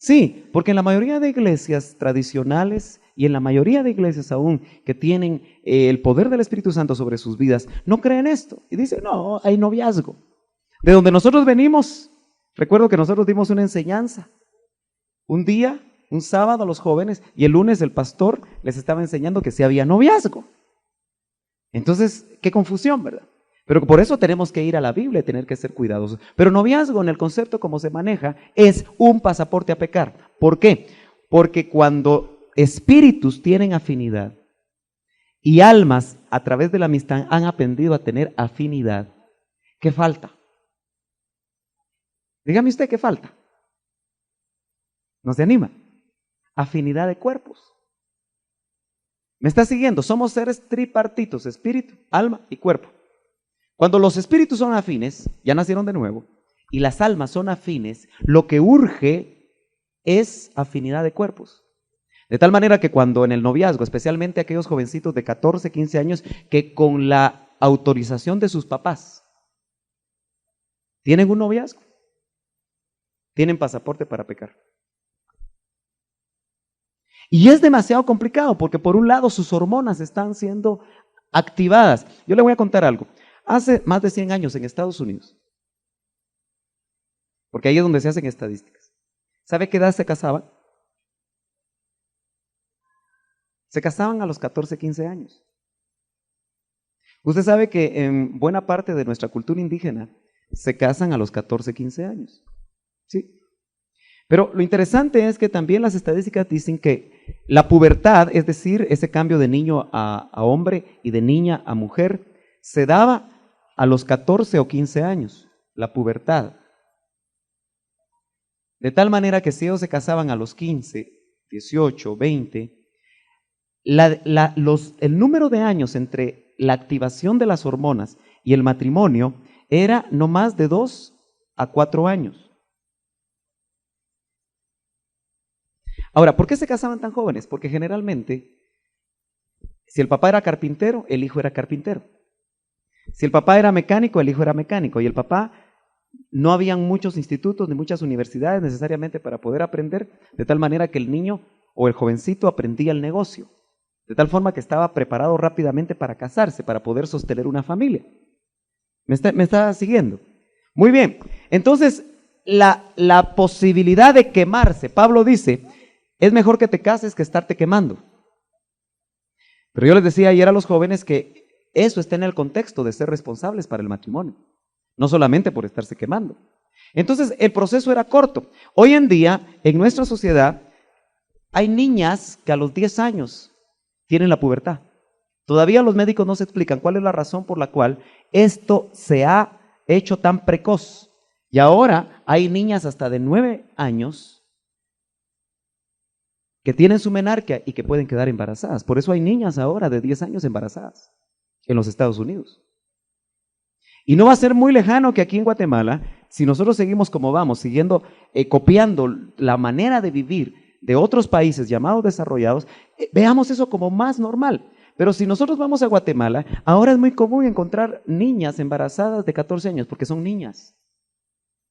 Sí, porque en la mayoría de iglesias tradicionales y en la mayoría de iglesias aún que tienen el poder del Espíritu Santo sobre sus vidas, no creen esto. Y dicen, no, hay noviazgo. De donde nosotros venimos, recuerdo que nosotros dimos una enseñanza. Un día, un sábado a los jóvenes y el lunes el pastor les estaba enseñando que sí había noviazgo. Entonces, qué confusión, ¿verdad? Pero por eso tenemos que ir a la Biblia y tener que ser cuidadosos. Pero noviazgo en el concepto como se maneja es un pasaporte a pecar. ¿Por qué? Porque cuando espíritus tienen afinidad y almas a través de la amistad han aprendido a tener afinidad, ¿qué falta? Dígame usted, ¿qué falta? ¿No se anima? Afinidad de cuerpos. ¿Me está siguiendo? Somos seres tripartitos, espíritu, alma y cuerpo. Cuando los espíritus son afines, ya nacieron de nuevo, y las almas son afines, lo que urge es afinidad de cuerpos. De tal manera que cuando en el noviazgo, especialmente aquellos jovencitos de 14, 15 años, que con la autorización de sus papás tienen un noviazgo, tienen pasaporte para pecar. Y es demasiado complicado porque por un lado sus hormonas están siendo activadas. Yo le voy a contar algo. Hace más de 100 años en Estados Unidos, porque ahí es donde se hacen estadísticas. ¿Sabe qué edad se casaban? Se casaban a los 14, 15 años. Usted sabe que en buena parte de nuestra cultura indígena se casan a los 14, 15 años. ¿Sí? Pero lo interesante es que también las estadísticas dicen que la pubertad, es decir, ese cambio de niño a hombre y de niña a mujer, se daba a los 14 o 15 años, la pubertad. De tal manera que si ellos se casaban a los 15, 18, 20, el número de años entre la activación de las hormonas y el matrimonio era no más de 2 a 4 años. Ahora, ¿por qué se casaban tan jóvenes? Porque generalmente, si el papá era carpintero, el hijo era carpintero. Si el papá era mecánico, el hijo era mecánico. Y el papá, no habían muchos institutos ni muchas universidades necesariamente para poder aprender, de tal manera que el niño o el jovencito aprendía el negocio. de tal forma que estaba preparado rápidamente para casarse, para poder sostener una familia. ¿Me está siguiendo? Muy bien, entonces la posibilidad de quemarse, Pablo dice, es mejor que te cases que estarte quemando. Pero yo les decía ayer a los jóvenes que eso está en el contexto de ser responsables para el matrimonio, no solamente por estarse quemando. Entonces el proceso era corto. Hoy en día, en nuestra sociedad, hay niñas que a los 10 años tienen la pubertad. Todavía los médicos no se explican cuál es la razón por la cual esto se ha hecho tan precoz. Y ahora hay niñas hasta de 9 años que tienen su menarquia y que pueden quedar embarazadas. Por eso hay niñas ahora de 10 años embarazadas en los Estados Unidos. Y no va a ser muy lejano que aquí en Guatemala, si nosotros seguimos como vamos, siguiendo, copiando la manera de vivir de otros países llamados desarrollados, veamos eso como más normal. Pero si nosotros vamos a Guatemala, ahora es muy común encontrar niñas embarazadas de 14 años, porque son niñas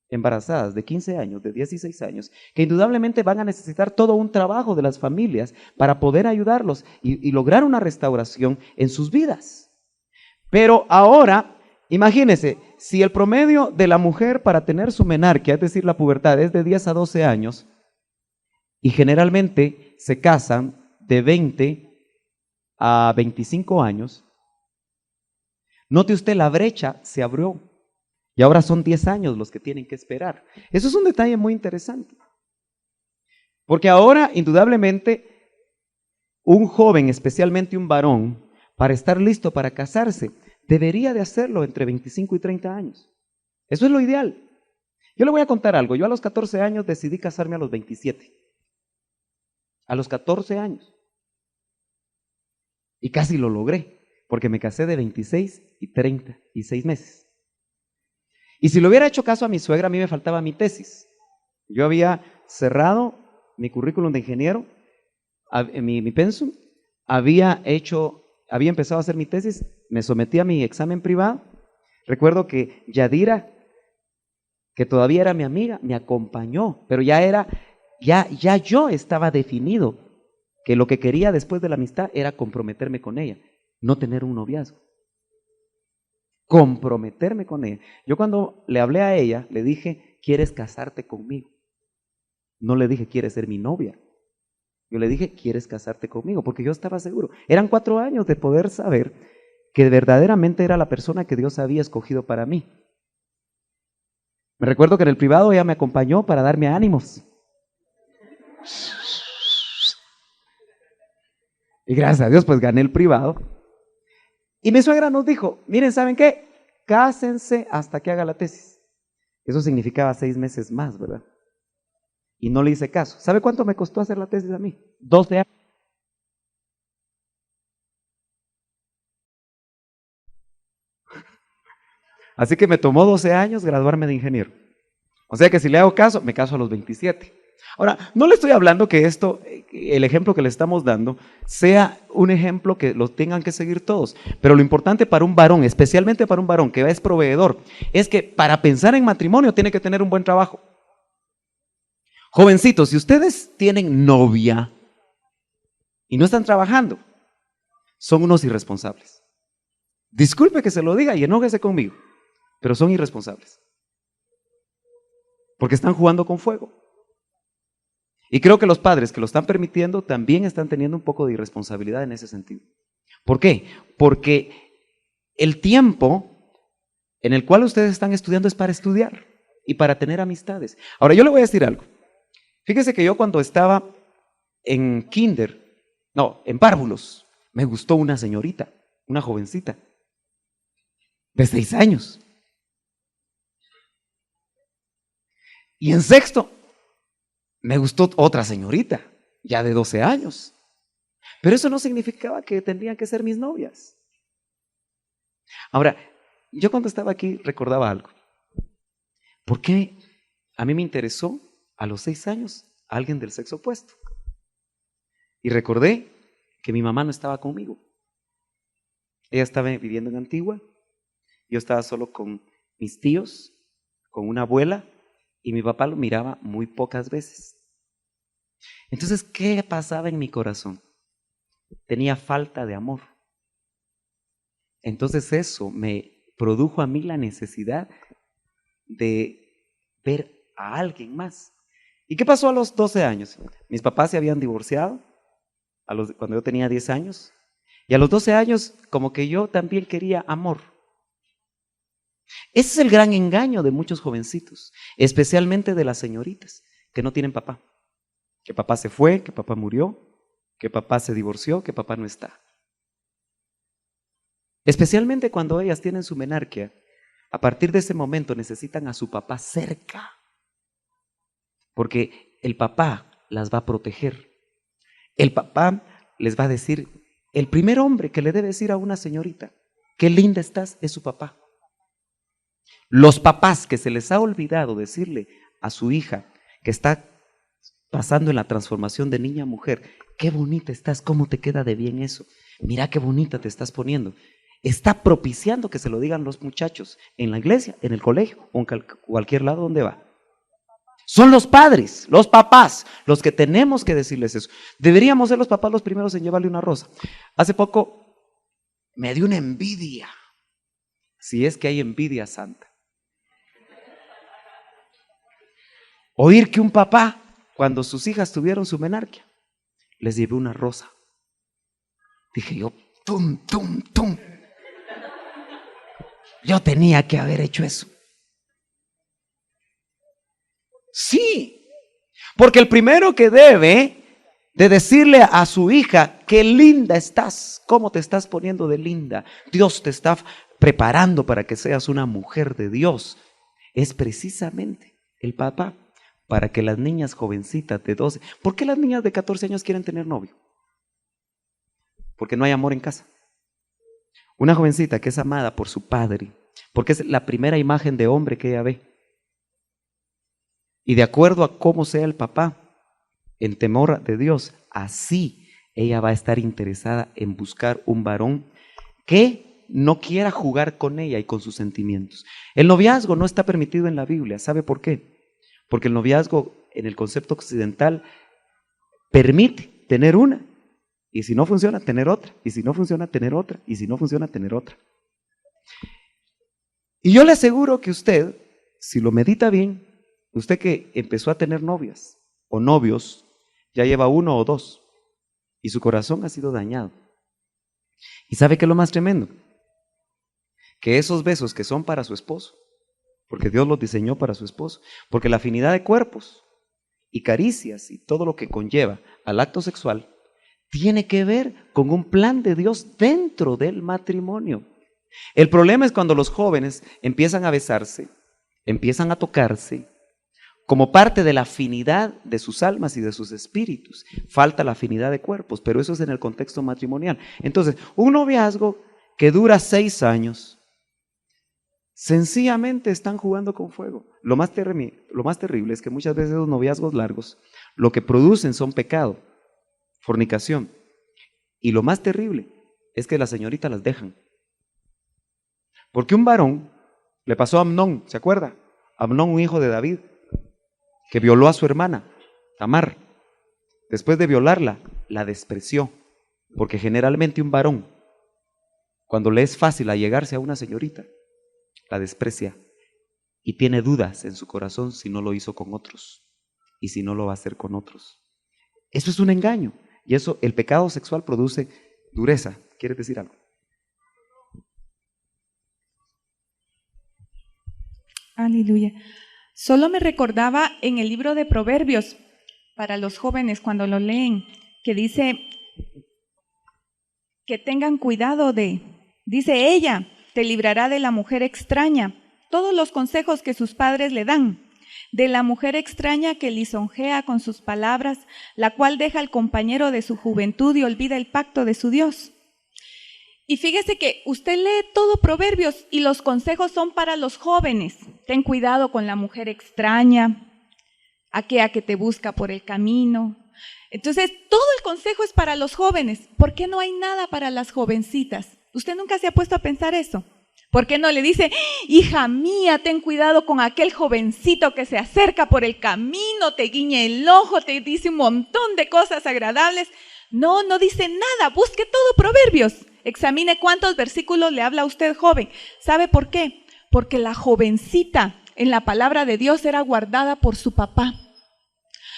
embarazadas de 15 años, de 16 años, que indudablemente van a necesitar todo un trabajo de las familias para poder ayudarlos y lograr una restauración en sus vidas. Pero ahora, imagínense, si el promedio de la mujer para tener su menarquia, es decir, la pubertad, es de 10 a 12 años, y generalmente se casan de 20 a 25 años, note usted, la brecha se abrió y ahora son 10 años los que tienen que esperar. Eso es un detalle muy interesante, porque ahora indudablemente un joven, especialmente un varón, para estar listo para casarse, debería de hacerlo entre 25 y 30 años. Eso es lo ideal. Yo le voy a contar algo. Yo a los 14 años decidí casarme a los 27. A los 14 años. Y casi lo logré, porque me casé de 26 y 36 meses. Y si le hubiera hecho caso a mi suegra, a mí me faltaba mi tesis. Yo había cerrado mi currículum de ingeniero, mi pensum, había empezado a hacer mi tesis, me sometí a mi examen privado. Recuerdo que Yadira, que todavía era mi amiga, me acompañó, pero ya yo estaba definido que lo que quería después de la amistad era comprometerme con ella, no tener un noviazgo. Comprometerme con ella. Yo cuando le hablé a ella, le dije, ¿quieres casarte conmigo? No le dije, ¿quieres ser mi novia? Yo le dije, ¿quieres casarte conmigo? Porque yo estaba seguro. Eran 4 años de poder saber que verdaderamente era la persona que Dios había escogido para mí. Me recuerdo que en el privado ella me acompañó para darme ánimos. Y gracias a Dios, pues gané el privado. Y mi suegra nos dijo, miren, ¿saben qué? Cásense hasta que haga la tesis. Eso significaba 6 meses más, ¿verdad? Y no le hice caso. ¿Sabe cuánto me costó hacer la tesis a mí? 12 años. Así que me tomó 12 años graduarme de ingeniero. O sea que si le hago caso, me caso a los 27. Ahora, no le estoy hablando que el ejemplo que le estamos dando, sea un ejemplo que lo tengan que seguir todos. Pero lo importante para un varón, especialmente para un varón que es proveedor, es que para pensar en matrimonio tiene que tener un buen trabajo. Jovencitos, si ustedes tienen novia y no están trabajando, son unos irresponsables. Disculpe que se lo diga y enójese conmigo, pero son irresponsables. Porque están jugando con fuego. Y creo que los padres que lo están permitiendo también están teniendo un poco de irresponsabilidad en ese sentido. ¿Por qué? Porque el tiempo en el cual ustedes están estudiando es para estudiar y para tener amistades. Ahora, yo le voy a decir algo. Fíjese que yo cuando estaba en en párvulos, me gustó una señorita, una jovencita, de 6 años. Y en sexto, me gustó otra señorita, ya de 12 años. Pero eso no significaba que tendrían que ser mis novias. Ahora, yo cuando estaba aquí recordaba algo. ¿Por qué a mí me interesó a los 6 años alguien del sexo opuesto? Y recordé que mi mamá no estaba conmigo. Ella estaba viviendo en Antigua. Yo estaba solo con mis tíos, con una abuela, y mi papá lo miraba muy pocas veces. Entonces, ¿qué pasaba en mi corazón? tenía falta de amor. Entonces eso me produjo a mí la necesidad de ver a alguien más. ¿Y qué pasó a los 12 años? Mis papás se habían divorciado cuando yo tenía 10 años. Y a los 12 años, como que yo también quería amor. Ese es el gran engaño de muchos jovencitos, especialmente de las señoritas, que no tienen papá. Que papá se fue, que papá murió, que papá se divorció, que papá no está. Especialmente cuando ellas tienen su menarquia, a partir de ese momento necesitan a su papá cerca, porque el papá las va a proteger. El papá les va a decir, el primer hombre que le debe decir a una señorita, qué linda estás, es su papá. Los papás que se les ha olvidado decirle a su hija que está pasando en la transformación de niña a mujer, qué bonita estás, cómo te queda de bien eso, mira qué bonita te estás poniendo. Está propiciando que se lo digan los muchachos en la iglesia, en el colegio o en cualquier lado donde va. Son los padres, los papás, los que tenemos que decirles eso. Deberíamos ser los papás los primeros en llevarle una rosa. Hace poco me dio una envidia, si es que hay envidia santa. Oír que un papá, cuando sus hijas tuvieron su menarquia, les llevó una rosa. Dije yo, tum, tum, tum. Yo tenía que haber hecho eso. Sí, porque el primero que debe de decirle a su hija, qué linda estás, cómo te estás poniendo de linda, Dios te está preparando para que seas una mujer de Dios, es precisamente el papá, para que las niñas jovencitas de 12, ¿por qué las niñas de 14 años quieren tener novio? Porque no hay amor en casa. Una jovencita que es amada por su padre, porque es la primera imagen de hombre que ella ve. Y de acuerdo a cómo sea el papá, en temor de Dios, así ella va a estar interesada en buscar un varón que no quiera jugar con ella y con sus sentimientos. El noviazgo no está permitido en la Biblia. ¿Sabe por qué? Porque el noviazgo en el concepto occidental permite tener una, y si no funciona, tener otra, y si no funciona, tener otra, y si no funciona, tener otra. Y yo le aseguro que usted, si lo medita bien, usted que empezó a tener novias o novios, ya lleva uno o dos, y su corazón ha sido dañado. ¿Y sabe qué es lo más tremendo? Que esos besos que son para su esposo, porque Dios los diseñó para su esposo, porque la afinidad de cuerpos y caricias y todo lo que conlleva al acto sexual tiene que ver con un plan de Dios dentro del matrimonio. El problema es cuando los jóvenes empiezan a besarse, empiezan a tocarse, como parte de la afinidad de sus almas y de sus espíritus. Falta la afinidad de cuerpos, pero eso es en el contexto matrimonial. Entonces, un noviazgo que dura 6 años, sencillamente están jugando con fuego. Lo más terrible es que muchas veces los noviazgos largos lo que producen son pecado, fornicación. Y lo más terrible es que las señoritas las dejan. Porque un varón, le pasó a Amnón, ¿se acuerda? Amnón, un hijo de David, que violó a su hermana, Tamar. Después de violarla, la despreció. Porque generalmente un varón, cuando le es fácil allegarse a una señorita, la desprecia y tiene dudas en su corazón si no lo hizo con otros y si no lo va a hacer con otros. Eso es un engaño y eso, el pecado sexual produce dureza. ¿Quieres decir algo? Aleluya. Solo me recordaba en el libro de Proverbios, para los jóvenes cuando lo leen, que dice que tengan cuidado dice ella, te librará de la mujer extraña, todos los consejos que sus padres le dan, de la mujer extraña que lisonjea con sus palabras, la cual deja al compañero de su juventud y olvida el pacto de su Dios. Y fíjese que usted lee todo Proverbios y los consejos son para los jóvenes. Ten cuidado con la mujer extraña, aquella que te busca por el camino. Entonces, todo el consejo es para los jóvenes. ¿Por qué no hay nada para las jovencitas? ¿Usted nunca se ha puesto a pensar eso? ¿Por qué no le dice, hija mía, ten cuidado con aquel jovencito que se acerca por el camino, te guiña el ojo, te dice un montón de cosas agradables? No, no dice nada, busque todo Proverbios. Examine cuántos versículos le habla a usted, joven. ¿Sabe por qué? Porque la jovencita en la palabra de Dios era guardada por su papá.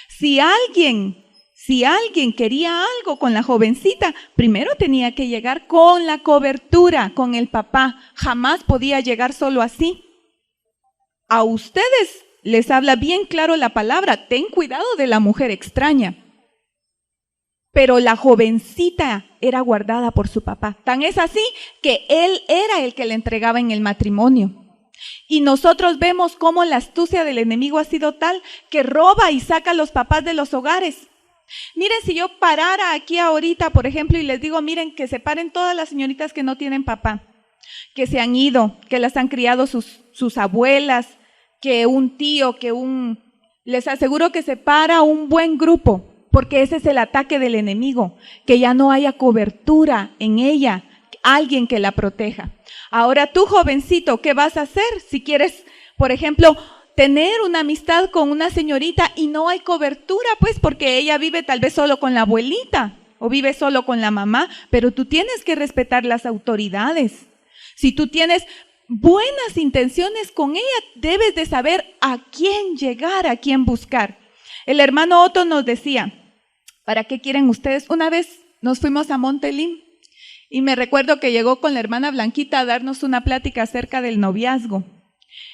Si alguien quería algo con la jovencita, primero tenía que llegar con la cobertura, con el papá. Jamás podía llegar solo así. A ustedes les habla bien claro la palabra, ten cuidado de la mujer extraña. Pero la jovencita era guardada por su papá. Tan es así que él era el que le entregaba en el matrimonio. Y nosotros vemos cómo la astucia del enemigo ha sido tal que roba y saca a los papás de los hogares. Miren, si yo parara aquí ahorita, por ejemplo, y les digo, miren, que se paren todas las señoritas que no tienen papá, que se han ido, que las han criado sus abuelas, que un tío, les aseguro que se para un buen grupo, porque ese es el ataque del enemigo, que ya no haya cobertura en ella, alguien que la proteja. Ahora tú, jovencito, ¿qué vas a hacer si quieres, por ejemplo, tener una amistad con una señorita y no hay cobertura, pues porque ella vive tal vez solo con la abuelita o vive solo con la mamá, pero tú tienes que respetar las autoridades. Si tú tienes buenas intenciones con ella, debes de saber a quién llegar, a quién buscar. El hermano Otto nos decía, ¿para qué quieren ustedes? Una vez nos fuimos a Montelín y me recuerdo que llegó con la hermana Blanquita a darnos una plática acerca del noviazgo.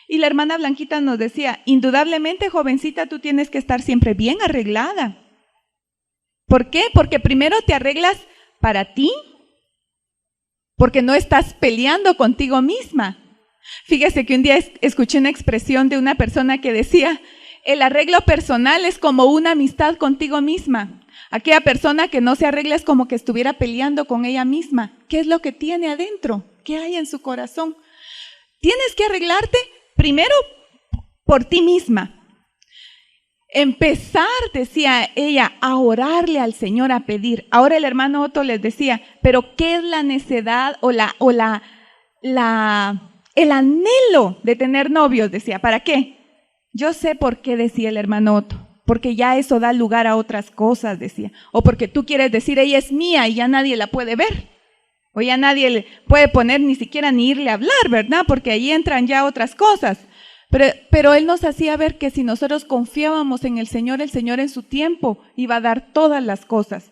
Y la hermana Blanquita nos decía, indudablemente, jovencita, tú tienes que estar siempre bien arreglada. ¿Por qué? Porque primero te arreglas para ti, porque no estás peleando contigo misma. Fíjese que un día escuché una expresión de una persona que decía, el arreglo personal es como una amistad contigo misma. Aquella persona que no se arregla es como que estuviera peleando con ella misma. ¿Qué es lo que tiene adentro? ¿Qué hay en su corazón? Tienes que arreglarte primero por ti misma. Empezar, decía ella, a orarle al Señor, a pedir. Ahora el hermano Otto les decía, pero ¿qué es la necedad o el anhelo de tener novios? Decía, ¿para qué? Yo sé por qué, decía el hermano Otto. Porque ya eso da lugar a otras cosas, decía. O porque tú quieres decir, ella es mía y ya nadie la puede ver. O ya nadie le puede poner ni siquiera ni irle a hablar, ¿verdad? Porque ahí entran ya otras cosas. Pero él nos hacía ver que si nosotros confiábamos en el Señor en su tiempo iba a dar todas las cosas.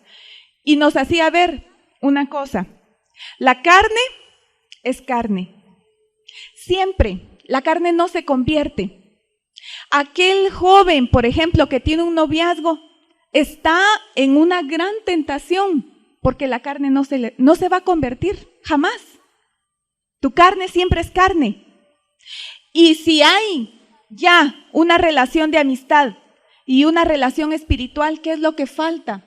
Y nos hacía ver una cosa, la carne es carne. Siempre, la carne no se convierte. Aquel joven, por ejemplo, que tiene un noviazgo, está en una gran tentación, porque la carne no se va a convertir, jamás. Tu carne siempre es carne. Y si hay ya una relación de amistad y una relación espiritual, ¿qué es lo que falta?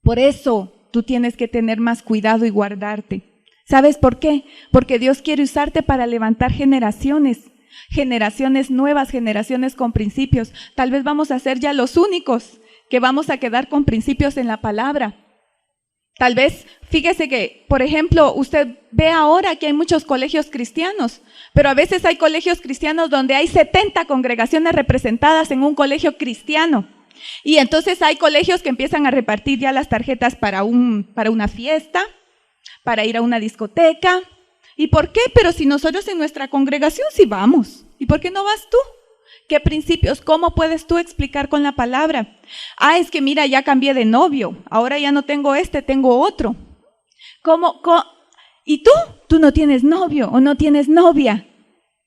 Por eso tú tienes que tener más cuidado y guardarte. ¿Sabes por qué? Porque Dios quiere usarte para levantar generaciones nuevas, generaciones con principios. Tal vez vamos a ser ya los únicos que vamos a quedar con principios en la palabra. Tal vez, fíjese que, por ejemplo, usted ve ahora que hay muchos colegios cristianos, pero a veces hay colegios cristianos donde hay 70 congregaciones representadas en un colegio cristiano. Y entonces hay colegios que empiezan a repartir ya las tarjetas para una fiesta, para ir a una discoteca. ¿Y por qué? Pero si nosotros en nuestra congregación sí vamos. ¿Y por qué no vas tú? ¿Qué principios? ¿Cómo puedes tú explicar con la palabra? Ah, es que mira, ya cambié de novio. Ahora ya no tengo tengo otro. ¿Cómo? ¿Y tú? Tú no tienes novio o no tienes novia.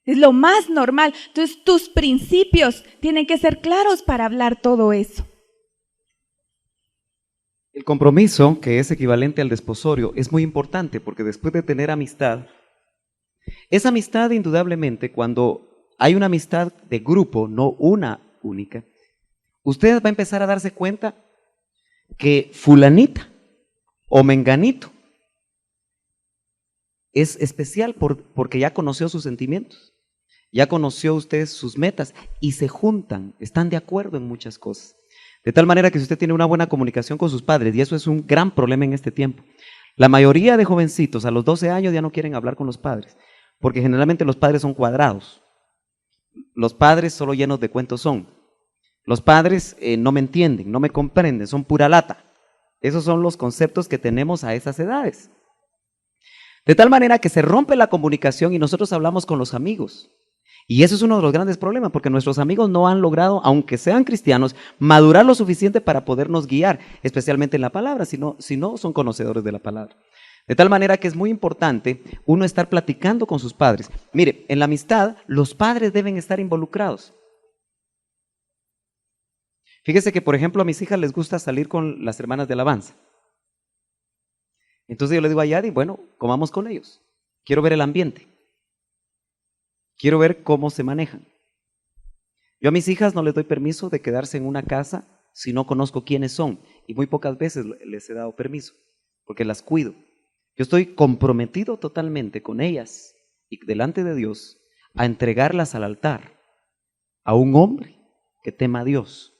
Es lo más normal. Entonces, tus principios tienen que ser claros para hablar todo eso. El compromiso, que es equivalente al desposorio, es muy importante porque después de tener amistad, esa amistad indudablemente, cuando hay una amistad de grupo, no una única, usted va a empezar a darse cuenta que fulanita o menganito es especial porque ya conoció sus sentimientos, ya conoció usted sus metas y se juntan, están de acuerdo en muchas cosas. De tal manera que si usted tiene una buena comunicación con sus padres, y eso es un gran problema en este tiempo, la mayoría de jovencitos a los 12 años ya no quieren hablar con los padres, porque generalmente los padres son cuadrados. Los padres solo llenos de cuentos son. Los padres no me entienden, no me comprenden, son pura lata. Esos son los conceptos que tenemos a esas edades. De tal manera que se rompe la comunicación y nosotros hablamos con los amigos. Y eso es uno de los grandes problemas, porque nuestros amigos no han logrado, aunque sean cristianos, madurar lo suficiente para podernos guiar, especialmente en la palabra, si no son conocedores de la palabra. De tal manera que es muy importante uno estar platicando con sus padres. Mire, en la amistad los padres deben estar involucrados. Fíjese que, por ejemplo, a mis hijas les gusta salir con las hermanas de alabanza. Entonces yo le digo a Yadi, bueno, comamos con ellos. Quiero ver el ambiente. Quiero ver cómo se manejan. Yo a mis hijas no les doy permiso de quedarse en una casa si no conozco quiénes son. Y muy pocas veces les he dado permiso, porque las cuido. Yo estoy comprometido totalmente con ellas y delante de Dios a entregarlas al altar a un hombre que tema a Dios.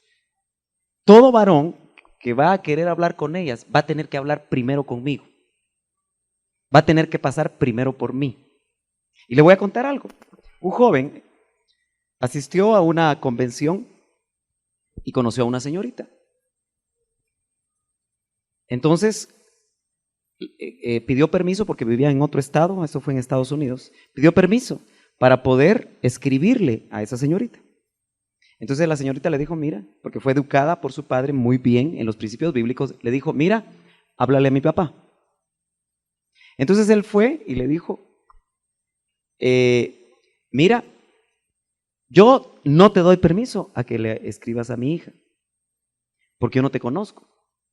Todo varón que va a querer hablar con ellas va a tener que hablar primero conmigo. Va a tener que pasar primero por mí. Y le voy a contar algo. Un joven asistió a una convención y conoció a una señorita. Entonces pidió permiso porque vivía en otro estado, eso fue en Estados Unidos, pidió permiso para poder escribirle a esa señorita. Entonces la señorita le dijo, mira, porque fue educada por su padre muy bien en los principios bíblicos, le dijo, mira, háblale a mi papá. Entonces él fue y le dijo, mira, yo no te doy permiso a que le escribas a mi hija, porque yo no te conozco,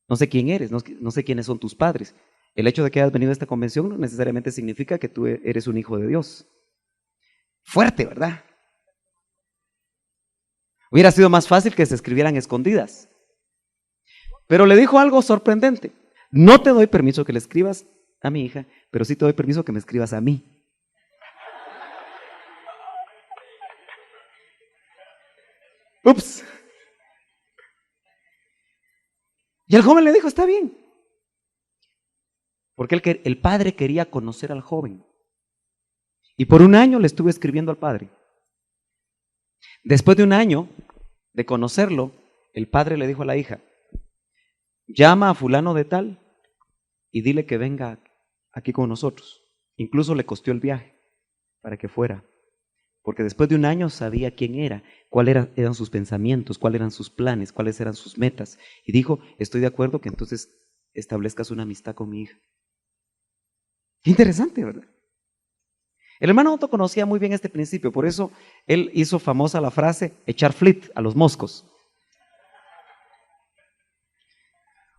no sé quién eres, no sé quiénes son tus padres. El hecho de que hayas venido a esta convención no necesariamente significa que tú eres un hijo de Dios. Fuerte, ¿verdad? Hubiera sido más fácil que se escribieran escondidas. Pero le dijo algo sorprendente. No te doy permiso que le escribas a mi hija, pero sí te doy permiso que me escribas a mí. Ups. Y el joven le dijo, está bien. Porque el padre quería conocer al joven. Y por un año le estuvo escribiendo al padre. Después de un año de conocerlo, el padre le dijo a la hija, llama a fulano de tal y dile que venga aquí con nosotros. Incluso le costó el viaje para que fuera. Porque después de un año sabía quién era, cuáles eran sus pensamientos, cuáles eran sus planes, cuáles eran sus metas. Y dijo, estoy de acuerdo que entonces establezcas una amistad con mi hija. Qué interesante, ¿verdad? El hermano Otto conocía muy bien este principio, por eso él hizo famosa la frase, echar flit a los moscos.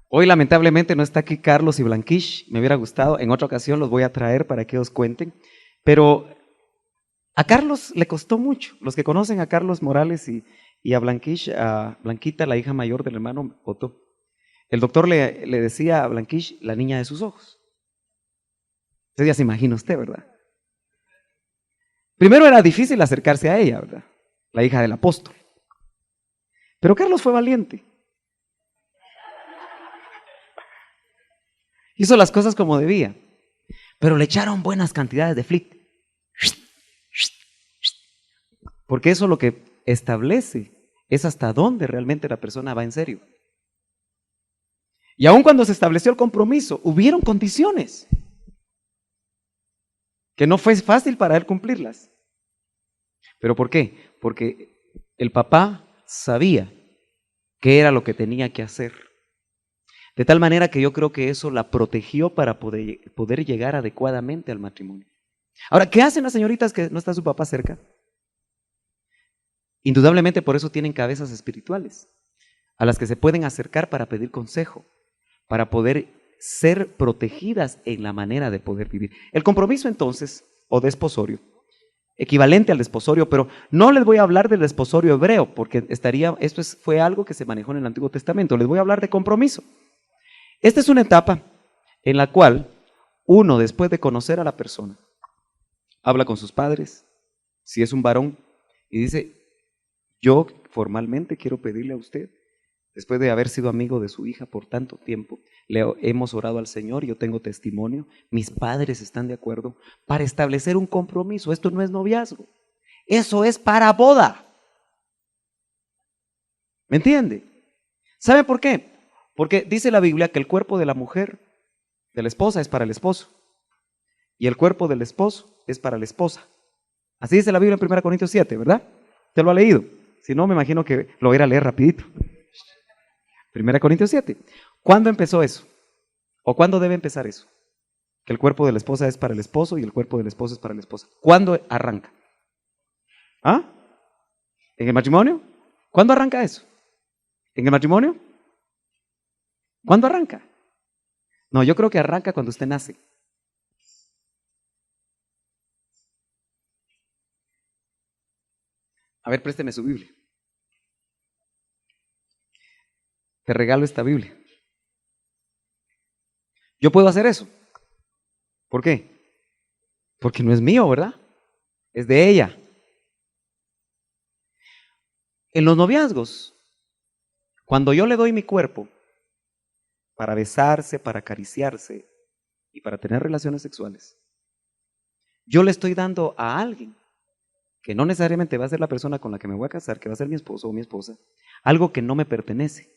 Hoy lamentablemente no está aquí Carlos y Blanquish, me hubiera gustado, en otra ocasión los voy a traer para que os cuenten, pero a Carlos le costó mucho. Los que conocen a Carlos Morales y a Blanquish, a Blanquita, la hija mayor del hermano Otto, el doctor le decía a Blanquish la niña de sus ojos. Entonces ya se imagina usted, ¿verdad? Primero era difícil acercarse a ella, ¿verdad? La hija del apóstol. Pero Carlos fue valiente. Hizo las cosas como debía. Pero le echaron buenas cantidades de flit. Porque eso lo que establece es hasta dónde realmente la persona va en serio. Y aun cuando se estableció el compromiso, hubieron condiciones que no fue fácil para él cumplirlas. ¿Pero por qué? Porque el papá sabía qué era lo que tenía que hacer. De tal manera que yo creo que eso la protegió para poder llegar adecuadamente al matrimonio. Ahora, ¿qué hacen las señoritas que no está su papá cerca? Indudablemente por eso tienen cabezas espirituales, a las que se pueden acercar para pedir consejo, para poder ser protegidas en la manera de poder vivir. El compromiso entonces, o desposorio, equivalente al desposorio, pero no les voy a hablar del desposorio hebreo, porque fue algo que se manejó en el Antiguo Testamento. Les voy a hablar de compromiso. Esta es una etapa en la cual uno, después de conocer a la persona, habla con sus padres, si es un varón, y dice, yo formalmente quiero pedirle a usted, después de haber sido amigo de su hija por tanto tiempo, hemos orado al Señor, yo tengo testimonio, mis padres están de acuerdo, para establecer un compromiso. Esto no es noviazgo, eso es para boda. ¿Me entiende? ¿Sabe por qué? Porque dice la Biblia que el cuerpo de la mujer, de la esposa, es para el esposo. Y el cuerpo del esposo es para la esposa. Así dice la Biblia en 1 Corintios 7, ¿verdad? ¿Usted lo ha leído? Si no, me imagino que lo voy a ir a leer rapidito. 1 Corintios 7. ¿Cuándo empezó eso? ¿O cuándo debe empezar eso? Que el cuerpo de la esposa es para el esposo y el cuerpo del esposo es para la esposa. ¿Cuándo arranca? ¿Ah? ¿En el matrimonio? ¿Cuándo arranca eso? ¿En el matrimonio? ¿Cuándo arranca? No, yo creo que arranca cuando usted nace. A ver, présteme su Biblia. Te regalo esta Biblia. Yo puedo hacer eso. ¿Por qué? Porque no es mío, ¿verdad? Es de ella. En los noviazgos, cuando yo le doy mi cuerpo para besarse, para acariciarse y para tener relaciones sexuales, yo le estoy dando a alguien que no necesariamente va a ser la persona con la que me voy a casar, que va a ser mi esposo o mi esposa, algo que no me pertenece,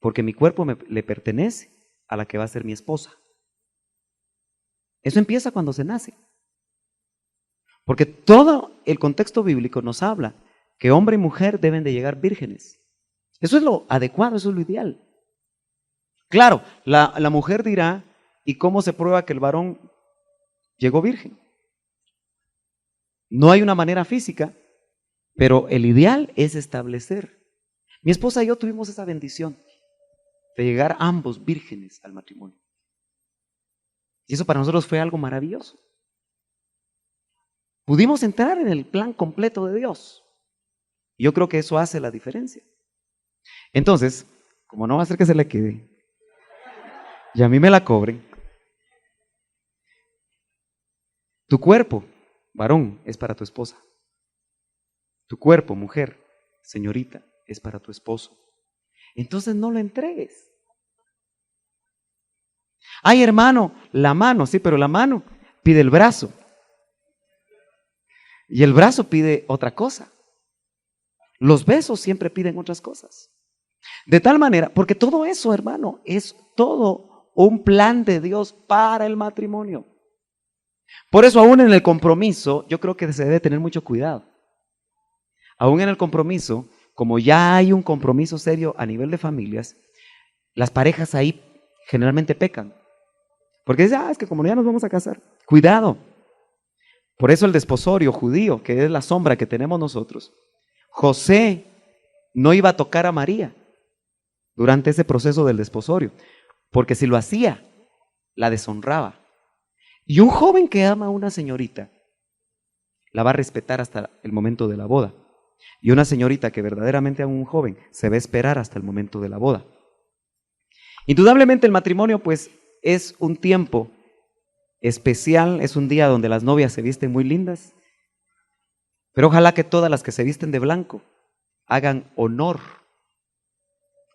porque mi cuerpo le pertenece a la que va a ser mi esposa. Eso empieza cuando se nace, porque todo el contexto bíblico nos habla que hombre y mujer deben de llegar vírgenes. Eso es lo adecuado, eso es lo ideal. Claro, la mujer dirá, ¿y cómo se prueba que el varón llegó virgen? No hay una manera física, pero el ideal es establecer. Mi esposa y yo tuvimos esa bendición de llegar ambos vírgenes al matrimonio. Y eso para nosotros fue algo maravilloso. Pudimos entrar en el plan completo de Dios. Y yo creo que eso hace la diferencia. Entonces, como no va a ser que se le quede, y a mí me la cobren, tu cuerpo, varón, es para tu esposa. Tu cuerpo, mujer, señorita, es para tu esposo. Entonces no lo entregues. Ay, hermano, la mano, sí, pero la mano pide el brazo. Y el brazo pide otra cosa. Los besos siempre piden otras cosas. De tal manera, porque todo eso, hermano, es todo un plan de Dios para el matrimonio. Por eso aún en el compromiso, yo creo que se debe tener mucho cuidado. Aún en el compromiso, como ya hay un compromiso serio a nivel de familias, las parejas ahí generalmente pecan. Porque dicen, es que como ya nos vamos a casar, cuidado. Por eso el desposorio judío, que es la sombra que tenemos nosotros, José no iba a tocar a María durante ese proceso del desposorio, porque si lo hacía, la deshonraba. Y un joven que ama a una señorita, la va a respetar hasta el momento de la boda. Y una señorita que verdaderamente ama a un joven, se va a esperar hasta el momento de la boda. Indudablemente el matrimonio, pues, es un tiempo especial, es un día donde las novias se visten muy lindas, pero ojalá que todas las que se visten de blanco hagan honor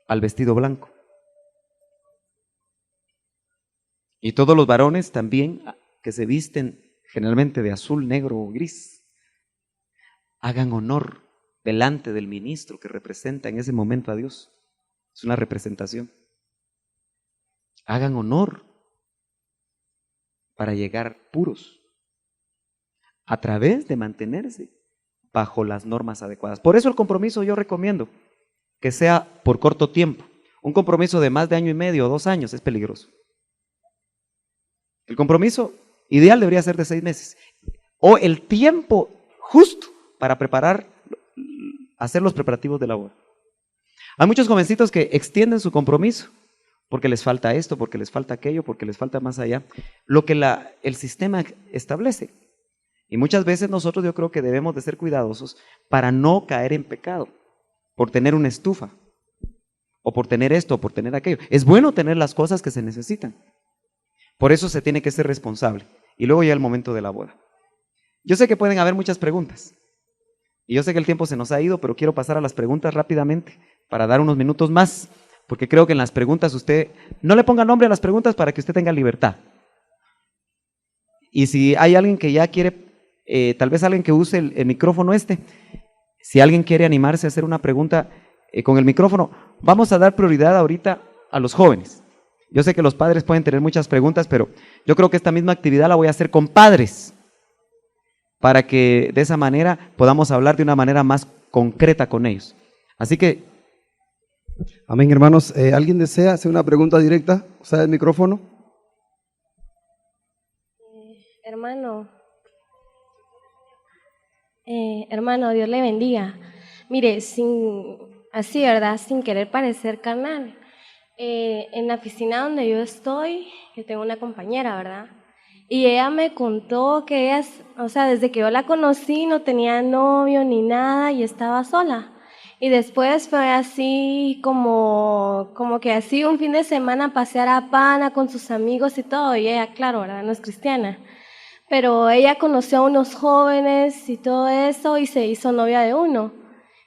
al vestido blanco. Y todos los varones también que se visten generalmente de azul, negro o gris, hagan honor delante del ministro que representa en ese momento a Dios. Es una representación. Hagan honor para llegar puros a través de mantenerse bajo las normas adecuadas. Por eso el compromiso yo recomiendo que sea por corto tiempo. Un compromiso de más de 1 año y medio o 2 años es peligroso. El compromiso ideal debería ser de 6 meses. O el tiempo justo para hacer los preparativos de la boda. Hay muchos jovencitos que extienden su compromiso porque les falta esto, porque les falta aquello, porque les falta más allá, lo que el sistema establece. Y muchas veces nosotros yo creo que debemos de ser cuidadosos para no caer en pecado, por tener una estufa, o por tener esto, o por tener aquello. Es bueno tener las cosas que se necesitan. Por eso se tiene que ser responsable. Y luego ya el momento de la boda. Yo sé que pueden haber muchas preguntas. Y yo sé que el tiempo se nos ha ido, pero quiero pasar a las preguntas rápidamente para dar unos minutos más. Porque creo que en las preguntas usted, no le ponga nombre a las preguntas para que usted tenga libertad. Y si hay alguien que ya quiere, tal vez alguien que use el micrófono si alguien quiere animarse a hacer una pregunta con el micrófono, vamos a dar prioridad ahorita a los jóvenes. Yo sé que los padres pueden tener muchas preguntas, pero yo creo que esta misma actividad la voy a hacer con padres, para que de esa manera podamos hablar de una manera más concreta con ellos. Así que... Amén, hermanos. ¿Alguien desea hacer una pregunta directa? Usa el micrófono. Hermano, Dios le bendiga. Mire, así, ¿verdad? Sin querer parecer carnal. En la oficina donde yo estoy, yo tengo una compañera, ¿verdad? Y ella me contó que ella, o sea, desde que yo la conocí no tenía novio ni nada y estaba sola. Y después fue así como que así un fin de semana a pasear a Pana con sus amigos y todo. Y ella, claro, ¿verdad? No es cristiana. Pero ella conoció a unos jóvenes y todo eso y se hizo novia de uno.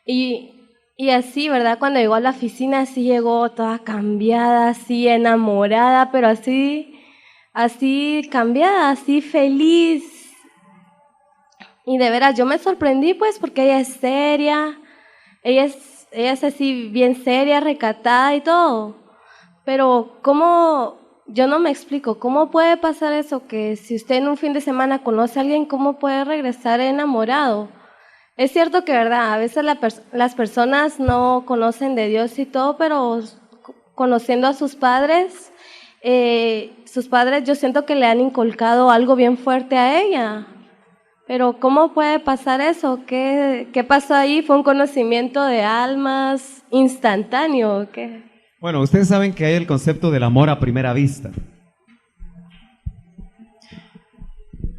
Y así, ¿verdad? Cuando llegó a la oficina, así llegó toda cambiada, así enamorada, pero así cambiada, así feliz. Y de veras, yo me sorprendí pues porque ella es seria, ella es así bien seria, recatada y todo. Pero yo no me explico, ¿cómo puede pasar eso? Que si usted en un fin de semana conoce a alguien, ¿cómo puede regresar enamorado? Es cierto que, ¿verdad? A veces las personas no conocen de Dios y todo, pero conociendo a sus padres yo siento que le han inculcado algo bien fuerte a ella. Pero ¿cómo puede pasar eso? ¿Qué pasó ahí? ¿Fue un conocimiento de almas instantáneo? ¿Qué? Bueno, ustedes saben que hay el concepto del amor a primera vista.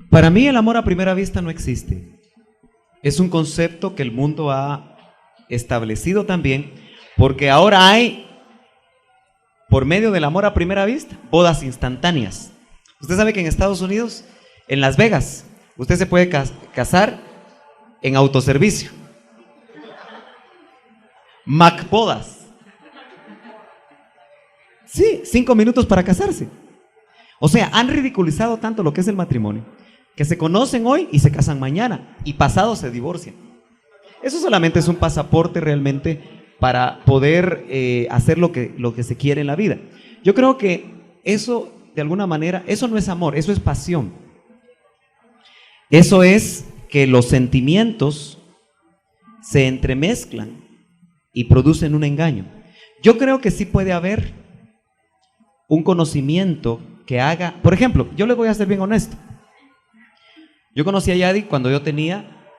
Para mí el amor a primera vista no existe. Es un concepto que el mundo ha establecido también, porque ahora hay, por medio del amor a primera vista, bodas instantáneas. Usted sabe que en Estados Unidos, en Las Vegas, usted se puede casar en autoservicio. McBodas. Sí, 5 minutos para casarse. O sea, han ridiculizado tanto lo que es el matrimonio, que se conocen hoy y se casan mañana, y pasado se divorcian. Eso solamente es un pasaporte realmente para poder hacer lo que se quiere en la vida. Yo creo que eso, de alguna manera, eso no es amor, eso es pasión. Eso es que los sentimientos se entremezclan y producen un engaño. Yo creo que sí puede haber un conocimiento que haga, por ejemplo, yo le voy a ser bien honesto. Yo conocí a Yadi cuando yo tenía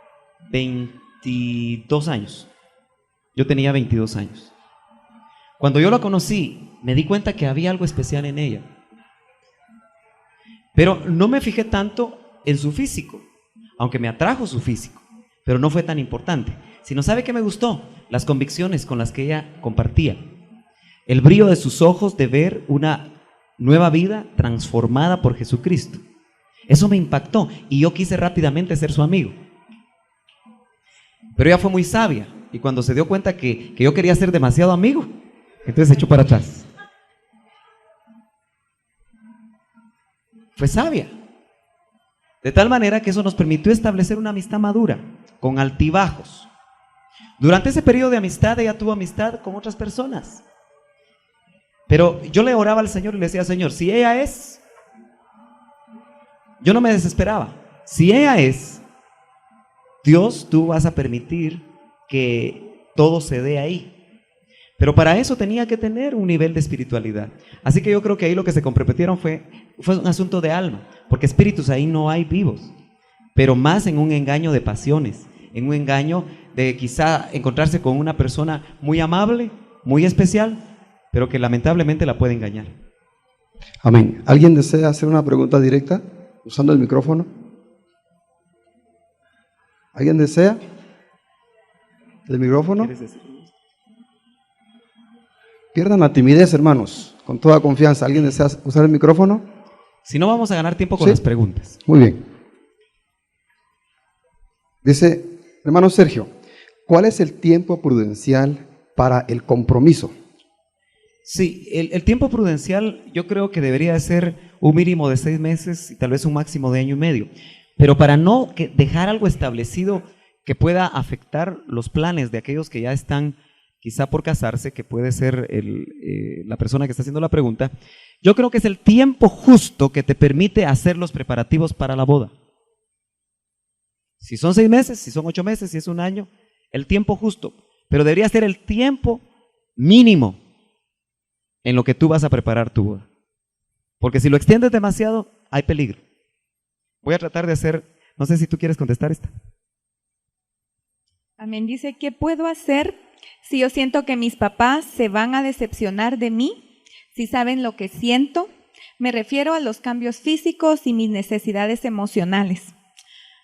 22 años. Yo tenía 22 años. Cuando yo la conocí, me di cuenta que había algo especial en ella. Pero no me fijé tanto en su físico, aunque me atrajo su físico, pero no fue tan importante. Sino, ¿sabe qué me gustó? Las convicciones con las que ella compartía. El brillo de sus ojos de ver una nueva vida transformada por Jesucristo. Eso me impactó y yo quise rápidamente ser su amigo. Pero ella fue muy sabia y cuando se dio cuenta que yo quería ser demasiado amigo, entonces se echó para atrás. Fue sabia. De tal manera que eso nos permitió establecer una amistad madura, con altibajos. Durante ese periodo de amistad, ella tuvo amistad con otras personas. Pero yo le oraba al Señor y le decía, Señor, si ella es, yo no me desesperaba. Si ella es, Dios, tú vas a permitir que todo se dé ahí. Pero para eso tenía que tener un nivel de espiritualidad. Así que yo creo que ahí lo que se comprometieron fue un asunto de alma, porque espíritus ahí no hay vivos, pero más en un engaño de pasiones, en un engaño de quizá encontrarse con una persona muy amable, muy especial, pero que lamentablemente la puede engañar. Amén. ¿Alguien desea hacer una pregunta directa usando el micrófono? ¿Alguien desea? ¿El micrófono? Pierdan la timidez, hermanos, con toda confianza. ¿Alguien desea usar el micrófono? Si no, vamos a ganar tiempo con ¿Sí? las preguntas. Muy bien. Dice, hermano Sergio, ¿cuál es el tiempo prudencial para el compromiso? Sí, el tiempo prudencial yo creo que debería ser un mínimo de 6 meses y tal vez un máximo de 1 año y medio. Pero para no dejar algo establecido que pueda afectar los planes de aquellos que ya están quizá por casarse, que puede ser la persona que está haciendo la pregunta, yo creo que es el tiempo justo que te permite hacer los preparativos para la boda. Si son 6 meses, si son 8 meses, si es un año, el tiempo justo, pero debería ser el tiempo mínimo en lo que tú vas a preparar tu boda. Porque si lo extiendes demasiado, hay peligro. Voy a tratar de hacer, no sé si tú quieres contestar esta. Amén. Dice, ¿qué puedo hacer si yo siento que mis papás se van a decepcionar de mí? Si saben lo que siento, me refiero a los cambios físicos y mis necesidades emocionales.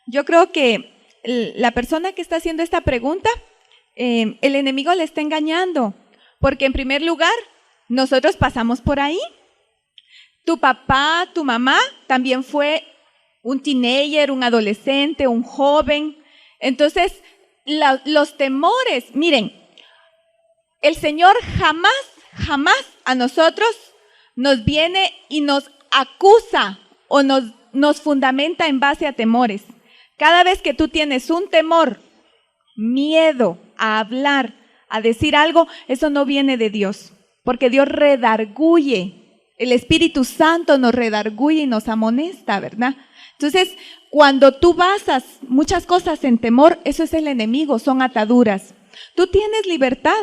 Yo creo que la persona que está haciendo esta pregunta, el enemigo le está engañando, porque en primer lugar, nosotros pasamos por ahí. Tu papá, tu mamá también fue un teenager, un adolescente, un joven. Entonces, los temores, miren, el Señor jamás a nosotros nos viene y nos acusa o nos fundamenta en base a temores. Cada vez que tú tienes un temor, miedo a hablar, a decir algo, eso no viene de Dios, porque Dios redarguye. El Espíritu Santo nos redarguye y nos amonesta, ¿verdad? Entonces, cuando tú basas muchas cosas en temor, eso es el enemigo, son ataduras. Tú tienes libertad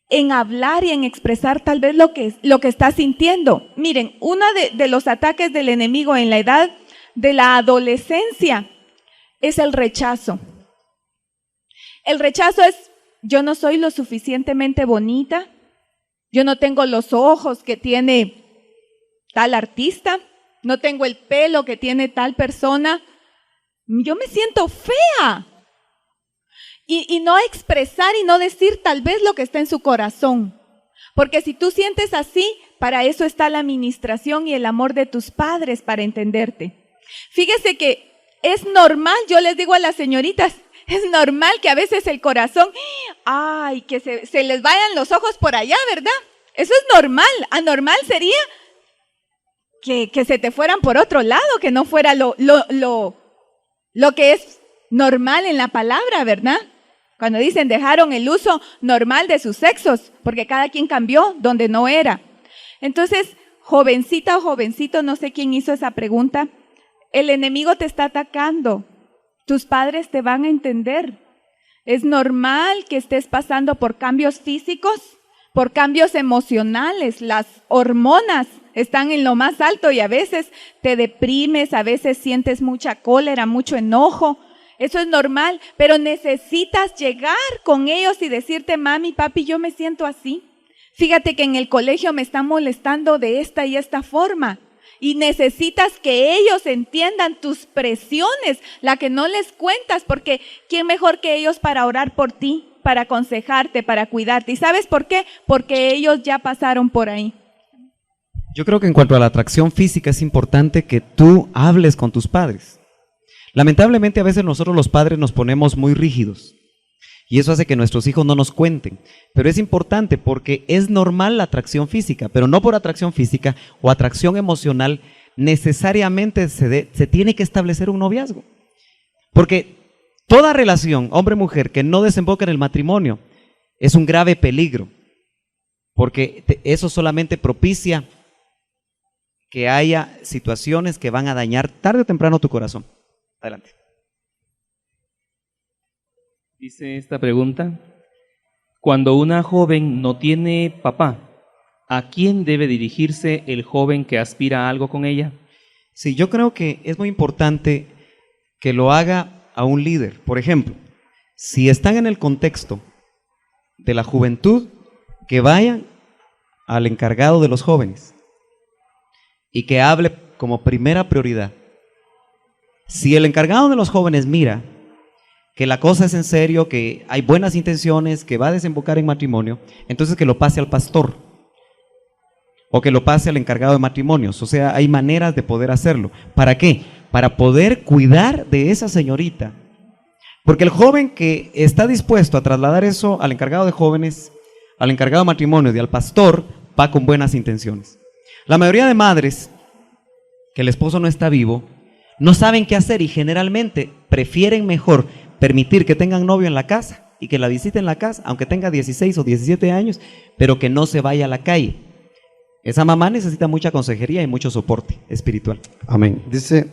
en hablar y en expresar tal vez lo que estás sintiendo. Miren, uno de los ataques del enemigo en la edad de la adolescencia es el rechazo. El rechazo es, yo no soy lo suficientemente bonita, yo no tengo los ojos que tiene tal artista, no tengo el pelo que tiene tal persona, yo me siento fea. Y no expresar y no decir tal vez lo que está en su corazón. Porque si tú sientes así, para eso está la administración y el amor de tus padres para entenderte. Fíjese que es normal, yo les digo a las señoritas, es normal que a veces el corazón, ay, que se les vayan los ojos por allá, ¿verdad? Eso es normal. Anormal sería que se te fueran por otro lado, que no fuera lo que es normal en la palabra, ¿verdad? Cuando dicen dejaron el uso normal de sus sexos, porque cada quien cambió donde no era. Entonces, jovencita o jovencito, no sé quién hizo esa pregunta, el enemigo te está atacando. Tus padres te van a entender. Es normal que estés pasando por cambios físicos, por cambios emocionales. Las hormonas están en lo más alto y a veces te deprimes, a veces sientes mucha cólera, mucho enojo. Eso es normal, pero necesitas llegar con ellos y decirte, mami, papi, yo me siento así. Fíjate que en el colegio me están molestando de esta y esta forma. Y necesitas que ellos entiendan tus presiones, la que no les cuentas, porque ¿quién mejor que ellos para orar por ti, para aconsejarte, para cuidarte? ¿Y sabes por qué? Porque ellos ya pasaron por ahí. Yo creo que en cuanto a la atracción física es importante que tú hables con tus padres. Lamentablemente a veces nosotros los padres nos ponemos muy rígidos y eso hace que nuestros hijos no nos cuenten, pero es importante porque es normal la atracción física, pero no por atracción física o atracción emocional necesariamente se tiene que establecer un noviazgo, porque toda relación hombre-mujer que no desemboca en el matrimonio es un grave peligro, porque eso solamente propicia que haya situaciones que van a dañar tarde o temprano tu corazón. Adelante. Dice esta pregunta, cuando una joven no tiene papá, ¿a quién debe dirigirse el joven que aspira a algo con ella? Sí, yo creo que es muy importante que lo haga a un líder. Por ejemplo, si están en el contexto de la juventud, que vayan al encargado de los jóvenes y que hable como primera prioridad. Si el encargado de los jóvenes mira que la cosa es en serio, que hay buenas intenciones, que va a desembocar en matrimonio, entonces que lo pase al pastor o que lo pase al encargado de matrimonios. O sea, hay maneras de poder hacerlo. ¿Para qué? Para poder cuidar de esa señorita. Porque el joven que está dispuesto a trasladar eso al encargado de jóvenes, al encargado de matrimonios y al pastor, va con buenas intenciones. La mayoría de madres que el esposo no está vivo, no saben qué hacer y generalmente prefieren mejor permitir que tengan novio en la casa y que la visite en la casa, aunque tenga 16 o 17 años, pero que no se vaya a la calle. Esa mamá necesita mucha consejería y mucho soporte espiritual. Amén. Dice,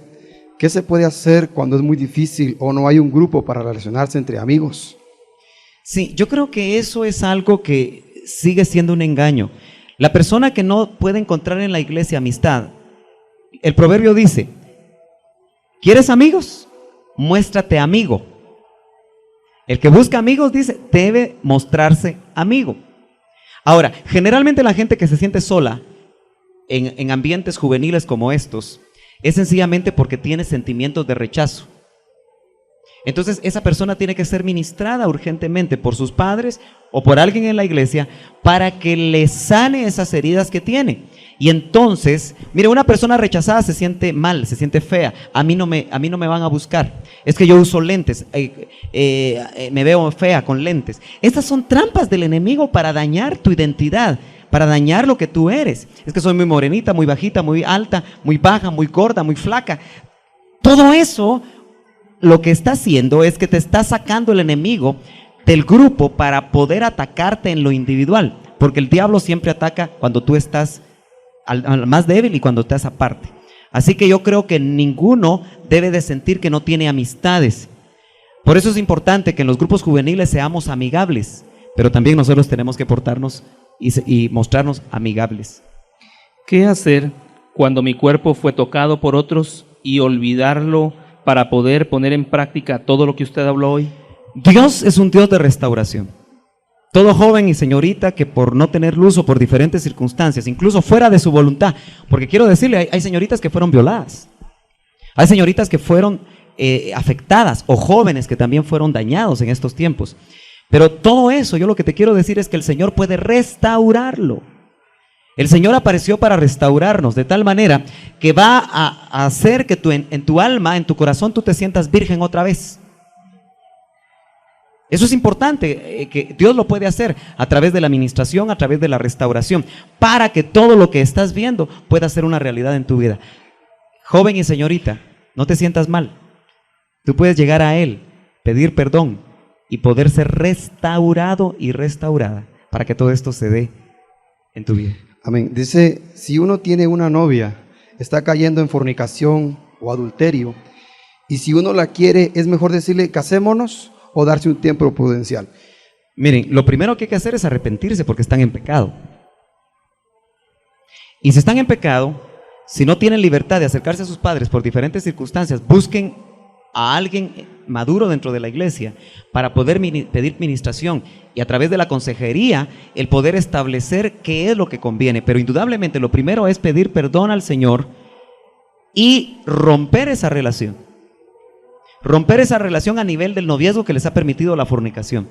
¿qué se puede hacer cuando es muy difícil o no hay un grupo para relacionarse entre amigos? Sí, yo creo que eso es algo que sigue siendo un engaño. La persona que no puede encontrar en la iglesia amistad, el proverbio dice, ¿quieres amigos? Muéstrate amigo. El que busca amigos, dice, debe mostrarse amigo. Ahora, generalmente la gente que se siente sola en ambientes juveniles como estos, es sencillamente porque tiene sentimientos de rechazo. Entonces esa persona tiene que ser ministrada urgentemente por sus padres o por alguien en la iglesia para que le sane esas heridas que tiene. Y entonces, mire, una persona rechazada se siente mal, se siente fea. A mí no me van a buscar. Es que yo uso lentes, me veo fea con lentes. Estas son trampas del enemigo para dañar tu identidad, para dañar lo que tú eres. Es que soy muy morenita, muy bajita, muy alta, muy baja, muy gorda, muy flaca. Todo eso lo que está haciendo es que te está sacando el enemigo del grupo para poder atacarte en lo individual, porque el diablo siempre ataca cuando tú estás al más débil y cuando estás aparte. Así que yo creo que ninguno debe de sentir que no tiene amistades. Por eso es importante que en los grupos juveniles seamos amigables, pero también nosotros tenemos que portarnos y mostrarnos amigables. ¿Qué hacer cuando mi cuerpo fue tocado por otros y olvidarlo para poder poner en práctica todo lo que usted habló hoy? Dios es un Dios de restauración. Todo joven y señorita que por no tener luz o por diferentes circunstancias, incluso fuera de su voluntad, porque quiero decirle, hay señoritas que fueron violadas, hay señoritas que fueron afectadas, o jóvenes que también fueron dañados en estos tiempos. Pero todo eso, yo lo que te quiero decir es que el Señor puede restaurarlo. El Señor apareció para restaurarnos de tal manera que va a hacer que en tu alma, en tu corazón, tú te sientas virgen otra vez. Eso es importante, que Dios lo puede hacer a través de la administración, a través de la restauración, para que todo lo que estás viendo pueda ser una realidad en tu vida. Joven y señorita, no te sientas mal. Tú puedes llegar a Él, pedir perdón y poder ser restaurado y restaurada para que todo esto se dé en tu vida. Amén. Dice, si uno tiene una novia, está cayendo en fornicación o adulterio, y si uno la quiere, es mejor decirle, casémonos, o darse un tiempo prudencial. Miren, lo primero que hay que hacer es arrepentirse porque están en pecado. Y si están en pecado, si no tienen libertad de acercarse a sus padres por diferentes circunstancias, busquen a alguien maduro dentro de la iglesia para poder pedir ministración y a través de la consejería el poder establecer qué es lo que conviene. Pero indudablemente lo primero es pedir perdón al Señor y romper esa relación. Romper esa relación a nivel del noviazgo que les ha permitido la fornicación.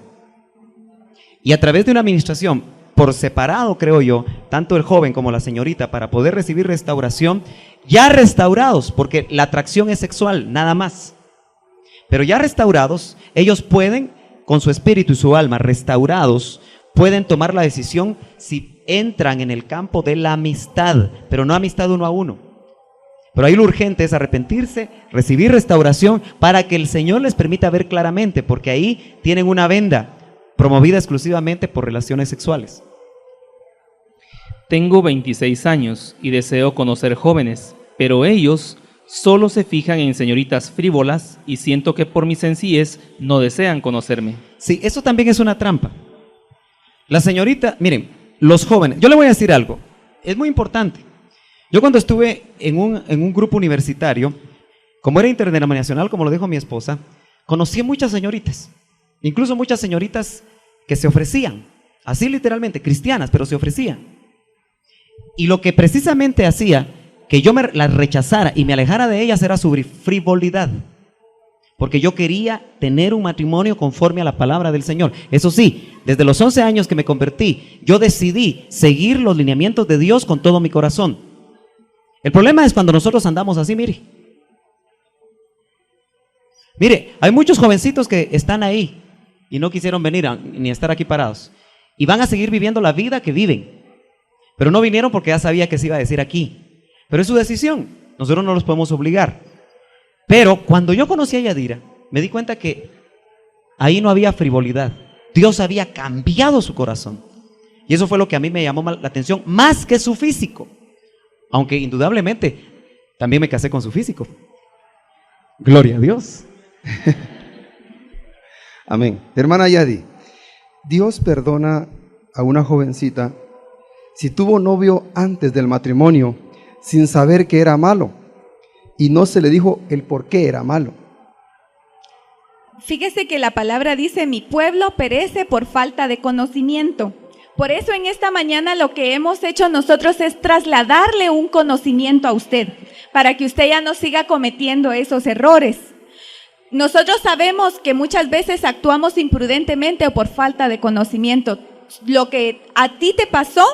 Y a través de una administración por separado, creo yo, tanto el joven como la señorita, para poder recibir restauración, ya restaurados, porque la atracción es sexual, nada más. Pero ya restaurados, ellos pueden, con su espíritu y su alma restaurados, pueden tomar la decisión si entran en el campo de la amistad, pero no amistad uno a uno. Pero ahí lo urgente es arrepentirse, recibir restauración para que el Señor les permita ver claramente, porque ahí tienen una venda promovida exclusivamente por relaciones sexuales. Tengo 26 años y deseo conocer jóvenes, pero ellos solo se fijan en señoritas frívolas y siento que por mi sencillez no desean conocerme. Sí, eso también es una trampa. La señorita, miren, los jóvenes, yo le voy a decir algo, es muy importante. Yo cuando estuve en un grupo universitario, como era interdenominacional, como lo dijo mi esposa, conocí a muchas señoritas, incluso muchas señoritas que se ofrecían, así literalmente, cristianas, pero se ofrecían. Y lo que precisamente hacía que yo las rechazara y me alejara de ellas era su frivolidad, porque yo quería tener un matrimonio conforme a la palabra del Señor. Eso sí, desde los 11 años que me convertí, yo decidí seguir los lineamientos de Dios con todo mi corazón. El problema es cuando nosotros andamos así, mire. Mire, hay muchos jovencitos que están ahí y no quisieron venir ni estar aquí parados. Y van a seguir viviendo la vida que viven. Pero no vinieron porque ya sabía que se iba a decir aquí. Pero es su decisión. Nosotros no los podemos obligar. Pero cuando yo conocí a Yadira, me di cuenta que ahí no había frivolidad. Dios había cambiado su corazón. Y eso fue lo que a mí me llamó la atención, más que su físico. Aunque indudablemente también me casé con su físico. Gloria a Dios. Amén. Hermana Yadi, Dios perdona a una jovencita si tuvo novio antes del matrimonio sin saber que era malo y no se le dijo el por qué era malo. Fíjese que la palabra dice, mi pueblo perece por falta de conocimiento. Por eso en esta mañana lo que hemos hecho nosotros es trasladarle un conocimiento a usted, para que usted ya no siga cometiendo esos errores. Nosotros sabemos que muchas veces actuamos imprudentemente o por falta de conocimiento. Lo que a ti te pasó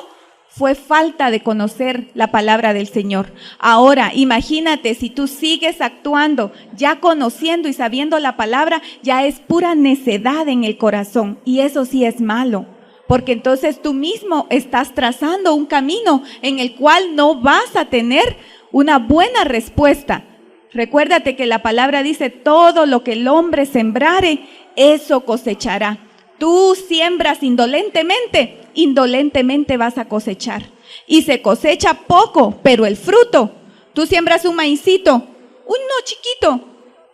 fue falta de conocer la palabra del Señor. Ahora, imagínate, si tú sigues actuando, ya conociendo y sabiendo la palabra, ya es pura necedad en el corazón. Y eso sí es malo, porque entonces tú mismo estás trazando un camino en el cual no vas a tener una buena respuesta. Recuérdate que la palabra dice, todo lo que el hombre sembrare, eso cosechará. Tú siembras indolentemente, indolentemente vas a cosechar. Y se cosecha poco, pero el fruto, tú siembras un maicito, uno chiquito,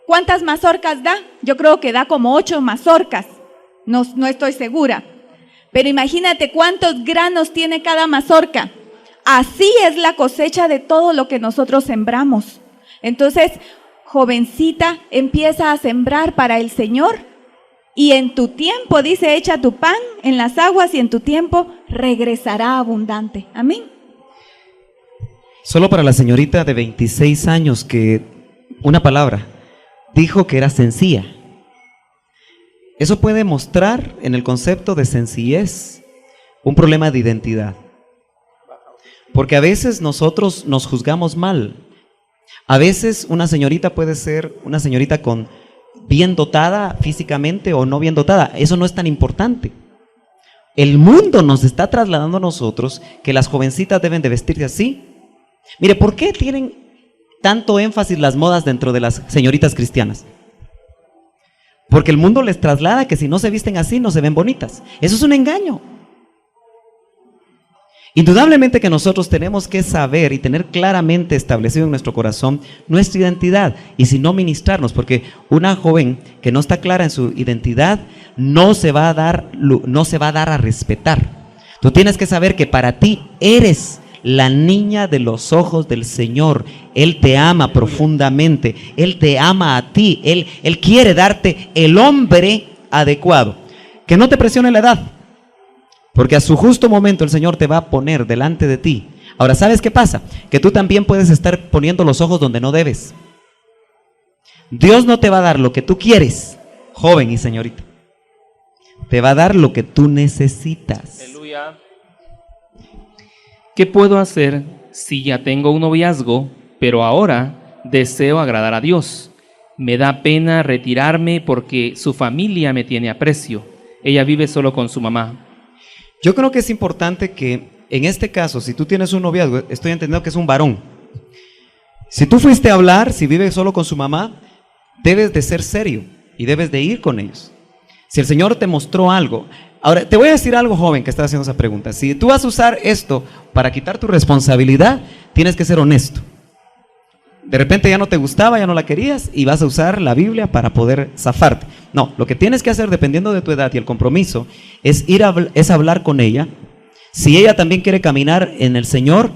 ¿cuántas mazorcas da? Yo creo que da como 8 mazorcas, no estoy segura. Pero imagínate cuántos granos tiene cada mazorca. Así es la cosecha de todo lo que nosotros sembramos. Entonces, jovencita, empieza a sembrar para el Señor. Y en tu tiempo, dice, echa tu pan en las aguas y en tu tiempo regresará abundante. Amén. Solo para la señorita de 26 años que una palabra dijo que era sencilla. Eso puede mostrar en el concepto de sencillez un problema de identidad. Porque a veces nosotros nos juzgamos mal. A veces una señorita puede ser una señorita bien dotada físicamente o no bien dotada. Eso no es tan importante. El mundo nos está trasladando a nosotros que las jovencitas deben de vestirse así. Mire, ¿por qué tienen tanto énfasis las modas dentro de las señoritas cristianas? Porque el mundo les traslada que si no se visten así no se ven bonitas. Eso es un engaño. Indudablemente que nosotros tenemos que saber y tener claramente establecido en nuestro corazón nuestra identidad y si no ministrarnos, porque una joven que no está clara en su identidad no se va a dar a respetar. Tú tienes que saber que para ti eres la niña de los ojos del Señor. Él te ama profundamente, Él te ama a ti, Él quiere darte el hombre adecuado. Que no te presione la edad. Porque a su justo momento el Señor te va a poner delante de ti. Ahora, ¿sabes qué pasa? Que tú también puedes estar poniendo los ojos donde no debes. Dios no te va a dar lo que tú quieres, joven y señorita. Te va a dar lo que tú necesitas. Aleluya. ¿Qué puedo hacer si ya tengo un noviazgo, pero ahora deseo agradar a Dios? Me da pena retirarme porque su familia me tiene aprecio. Ella vive solo con su mamá. Yo creo que es importante que en este caso, si tú tienes un noviazgo, estoy entendiendo que es un varón. Si tú fuiste a hablar, si vive solo con su mamá, debes de ser serio y debes de ir con ellos. Si el Señor te mostró algo. Ahora, te voy a decir algo, joven, que está haciendo esa pregunta. Si tú vas a usar esto para quitar tu responsabilidad, tienes que ser honesto. De repente ya no te gustaba, ya no la querías y vas a usar la Biblia para poder zafarte. No, lo que tienes que hacer dependiendo de tu edad y el compromiso es es hablar con ella. Si ella también quiere caminar en el Señor,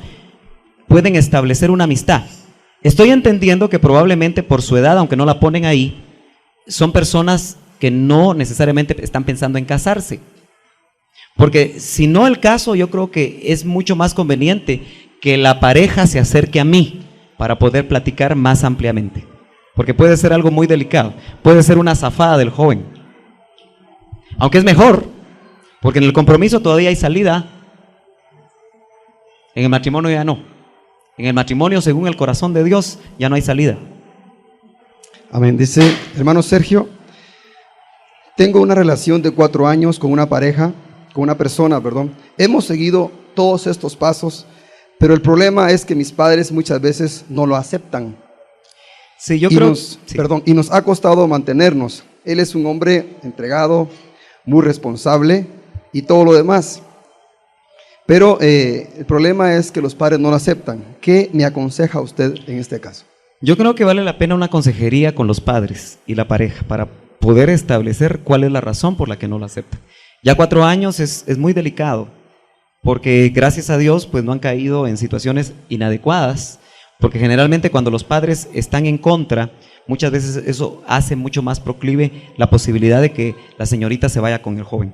pueden establecer una amistad. Estoy entendiendo que probablemente por su edad, aunque no la ponen ahí, son personas que no necesariamente están pensando en casarse. Porque si no el caso, yo creo que es mucho más conveniente que la pareja se acerque a mí para poder platicar más ampliamente. Porque puede ser algo muy delicado. Puede ser una zafada del joven. Aunque es mejor, porque en el compromiso todavía hay salida. En el matrimonio ya no. En el matrimonio, según el corazón de Dios, ya no hay salida. Amén. Dice, hermano Sergio, tengo una relación de 4 años con una persona. Hemos seguido todos estos pasos, pero el problema es que mis padres muchas veces no lo aceptan. Sí, yo y creo. Nos ha costado mantenernos. Él es un hombre entregado, muy responsable y todo lo demás. Pero el problema es que los padres no lo aceptan. ¿Qué me aconseja usted en este caso? Yo creo que vale la pena una consejería con los padres y la pareja para poder establecer cuál es la razón por la que no lo aceptan. Ya 4 años es muy delicado, porque gracias a Dios pues no han caído en situaciones inadecuadas, porque generalmente cuando los padres están en contra, muchas veces eso hace mucho más proclive la posibilidad de que la señorita se vaya con el joven.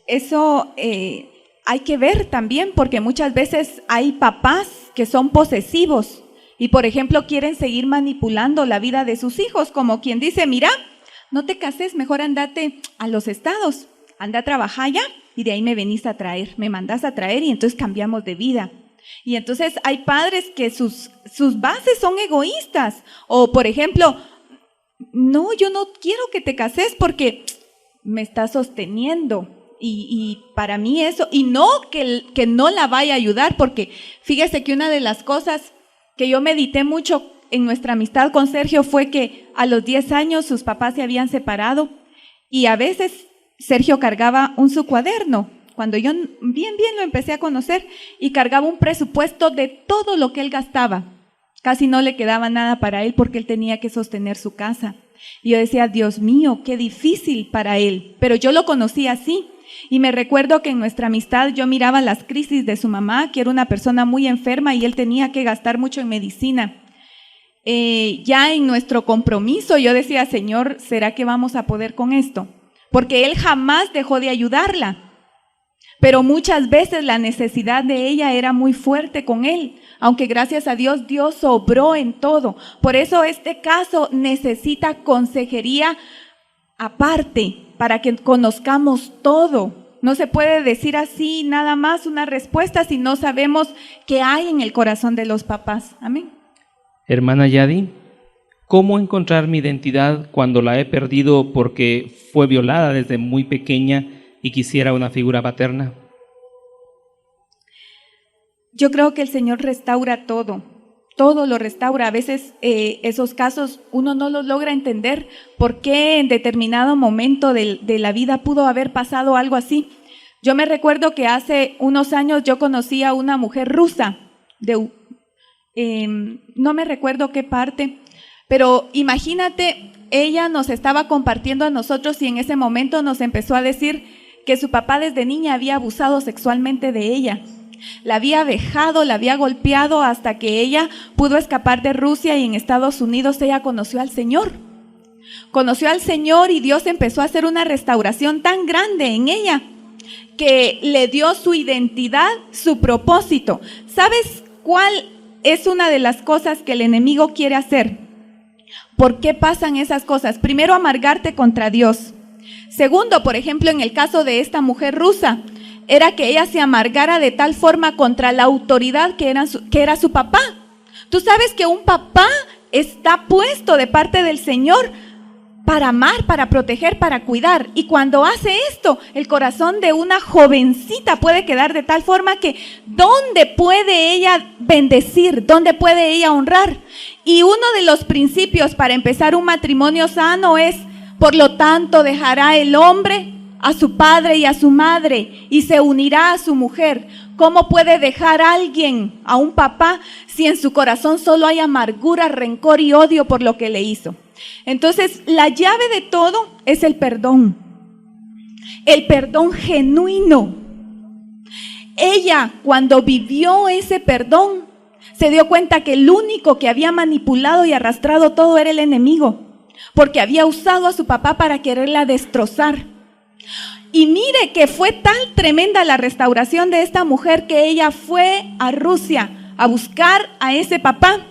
Eso hay que ver también, porque muchas veces hay papás que son posesivos y, por ejemplo, quieren seguir manipulando la vida de sus hijos, como quien dice, mira, no te cases, mejor andate a los estados, anda a trabajar ya y de ahí me venís a traer, me mandás a traer y entonces cambiamos de vida. Y entonces hay padres que sus bases son egoístas, o por ejemplo, no, yo no quiero que te cases porque me estás sosteniendo. Y para mí eso, y no que no la vaya a ayudar, porque fíjese que una de las cosas que yo medité mucho en nuestra amistad con Sergio fue que a los 10 años sus papás se habían separado y a veces Sergio cargaba su cuaderno, cuando yo bien lo empecé a conocer, y cargaba un presupuesto de todo lo que él gastaba. Casi no le quedaba nada para él porque él tenía que sostener su casa. Y yo decía, Dios mío, qué difícil para él, pero yo lo conocí así. Y me recuerdo que en nuestra amistad yo miraba las crisis de su mamá, que era una persona muy enferma y él tenía que gastar mucho en medicina. Ya en nuestro compromiso yo decía, Señor, ¿será que vamos a poder con esto? Porque él jamás dejó de ayudarla, pero muchas veces la necesidad de ella era muy fuerte con él, aunque gracias a Dios, Dios obró en todo. Por eso este caso necesita consejería aparte, para que conozcamos todo. No se puede decir así nada más una respuesta si no sabemos qué hay en el corazón de los papás. Amén. Hermana Yadi, ¿cómo encontrar mi identidad cuando la he perdido porque fue violada desde muy pequeña y quisiera una figura paterna? Yo creo que el Señor restaura todo lo restaura. A veces esos casos uno no los logra entender por qué en determinado momento de la vida pudo haber pasado algo así. Yo me recuerdo que hace unos años yo conocí a una mujer rusa, no me recuerdo qué parte, pero imagínate, ella nos estaba compartiendo a nosotros y en ese momento nos empezó a decir que su papá desde niña había abusado sexualmente de ella. La había vejado, la había golpeado hasta que ella pudo escapar de Rusia y en Estados Unidos ella conoció al Señor. Conoció al Señor y Dios empezó a hacer una restauración tan grande en ella que le dio su identidad, su propósito. ¿Sabes cuál es una de las cosas que el enemigo quiere hacer? ¿Por qué pasan esas cosas? Primero, amargarte contra Dios. Segundo, por ejemplo, en el caso de esta mujer rusa, era que ella se amargara de tal forma contra la autoridad que era su papá. Tú sabes que un papá está puesto de parte del Señor para amar, para proteger, para cuidar. Y cuando hace esto, el corazón de una jovencita puede quedar de tal forma que ¿dónde puede ella bendecir? ¿Dónde puede ella honrar? Y uno de los principios para empezar un matrimonio sano es, por lo tanto, dejará el hombre a su padre y a su madre y se unirá a su mujer. ¿Cómo puede dejar a alguien, a un papá, si en su corazón solo hay amargura, rencor y odio por lo que le hizo? Entonces, la llave de todo es el perdón genuino. Ella, cuando vivió ese perdón, se dio cuenta que el único que había manipulado y arrastrado todo era el enemigo, porque había usado a su papá para quererla destrozar. Y mire que fue tan tremenda la restauración de esta mujer que ella fue a Rusia a buscar a ese papá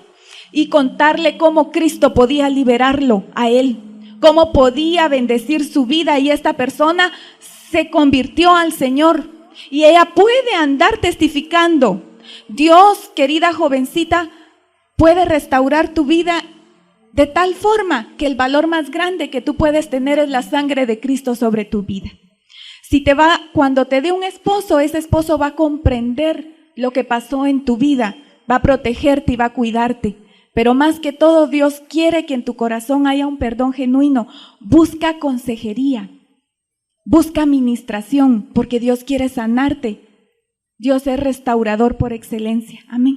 y contarle cómo Cristo podía liberarlo a él, cómo podía bendecir su vida, y esta persona se convirtió al Señor y ella puede andar testificando. Dios, querida jovencita, puede restaurar tu vida de tal forma que el valor más grande que tú puedes tener es la sangre de Cristo sobre tu vida. Cuando te dé un esposo, ese esposo va a comprender lo que pasó en tu vida, va a protegerte y va a cuidarte. Pero más que todo, Dios quiere que en tu corazón haya un perdón genuino. Busca consejería. Busca administración, porque Dios quiere sanarte. Dios es restaurador por excelencia. Amén.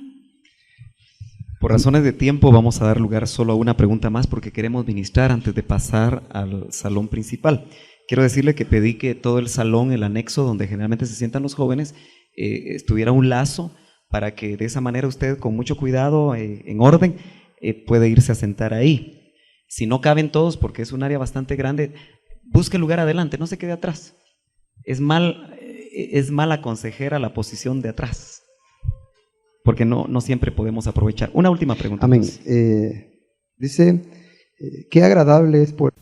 Por razones de tiempo vamos a dar lugar solo a una pregunta más porque queremos ministrar antes de pasar al salón principal. Quiero decirle que pedí que todo el salón, el anexo donde generalmente se sientan los jóvenes, estuviera un lazo para que de esa manera usted con mucho cuidado, en orden, puede irse a sentar ahí. Si no caben todos porque es un área bastante grande, busque el lugar adelante, no se quede atrás. Es mala consejera la posición de atrás, porque no siempre podemos aprovechar. Una última pregunta. Amén. Dice, qué agradable es por...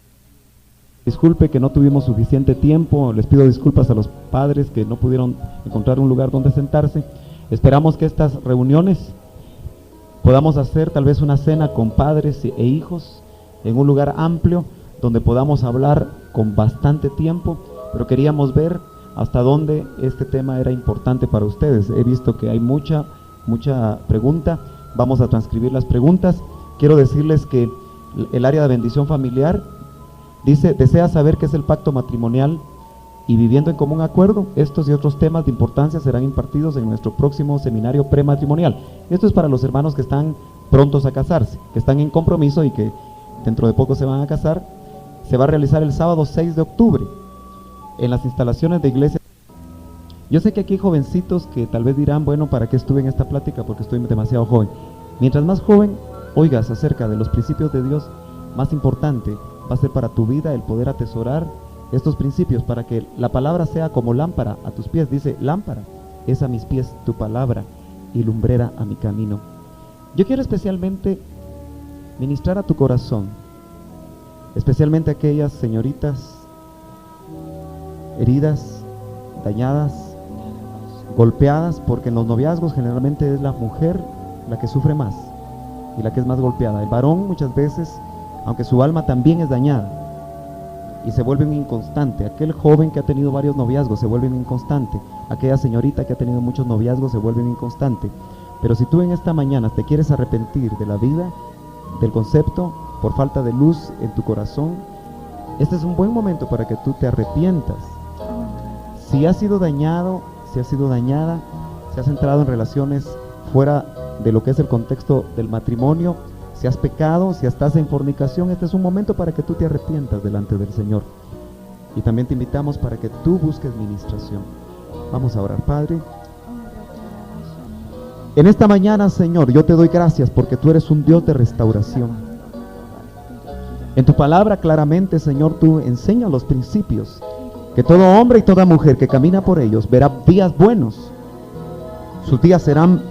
Disculpe que no tuvimos suficiente tiempo, les pido disculpas a los padres que no pudieron encontrar un lugar donde sentarse. Esperamos que estas reuniones podamos hacer tal vez una cena con padres e hijos en un lugar amplio donde podamos hablar con bastante tiempo, pero queríamos ver hasta dónde este tema era importante para ustedes. He visto que hay mucha pregunta, vamos a transcribir las preguntas. Quiero decirles que el área de bendición familiar dice, desea saber qué es el pacto matrimonial y viviendo en común acuerdo. Estos y otros temas de importancia serán impartidos en nuestro próximo seminario prematrimonial. Esto es para los hermanos que están prontos a casarse, que están en compromiso y que dentro de poco se van a casar. Se va a realizar el sábado 6 de octubre en las instalaciones de iglesia. Yo sé que aquí hay jovencitos que tal vez dirán, bueno, ¿para qué estuve en esta plática? Porque estoy demasiado joven. Mientras más joven oigas acerca de los principios de Dios, más importante va a ser para tu vida el poder atesorar estos principios, para que la palabra sea como lámpara a tus pies. Dice, lámpara es a mis pies tu palabra y lumbrera a mi camino. Yo quiero especialmente ministrar a tu corazón, especialmente a aquellas señoritas heridas, dañadas, golpeadas, porque en los noviazgos generalmente es la mujer la que sufre más y la que es más golpeada. El varón muchas veces, aunque su alma también es dañada, y se vuelve un inconstante. Aquel joven que ha tenido varios noviazgos se vuelve un inconstante. Aquella señorita que ha tenido muchos noviazgos se vuelve un inconstante. Pero si tú en esta mañana te quieres arrepentir de la vida, del concepto, por falta de luz en tu corazón, este es un buen momento para que tú te arrepientas. Si has sido dañado, si has sido dañada, si has entrado en relaciones fuera de lo que es el contexto del matrimonio, si has pecado, si estás en fornicación, este es un momento para que tú te arrepientas delante del Señor. Y también te invitamos para que tú busques ministración. Vamos a orar. Padre, en esta mañana, Señor, yo te doy gracias porque tú eres un Dios de restauración. En tu palabra claramente, Señor, tú enseñas los principios, que todo hombre y toda mujer que camina por ellos verá días buenos. Sus días serán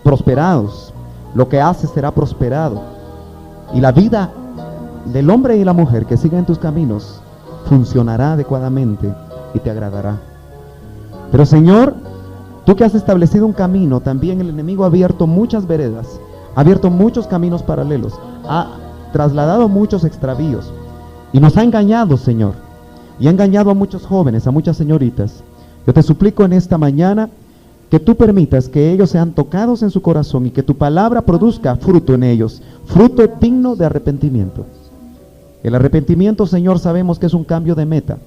prosperados. Lo que hace será prosperado. Y la vida del hombre y la mujer que siga en tus caminos funcionará adecuadamente y te agradará. Pero Señor, tú que has establecido un camino, también el enemigo ha abierto muchas veredas, ha abierto muchos caminos paralelos, ha trasladado muchos extravíos y nos ha engañado, Señor, y ha engañado a muchos jóvenes, a muchas señoritas. Yo te suplico en esta mañana que tú permitas que ellos sean tocados en su corazón y que tu palabra produzca fruto en ellos, fruto digno de arrepentimiento. El arrepentimiento, Señor, sabemos que es un cambio de meta,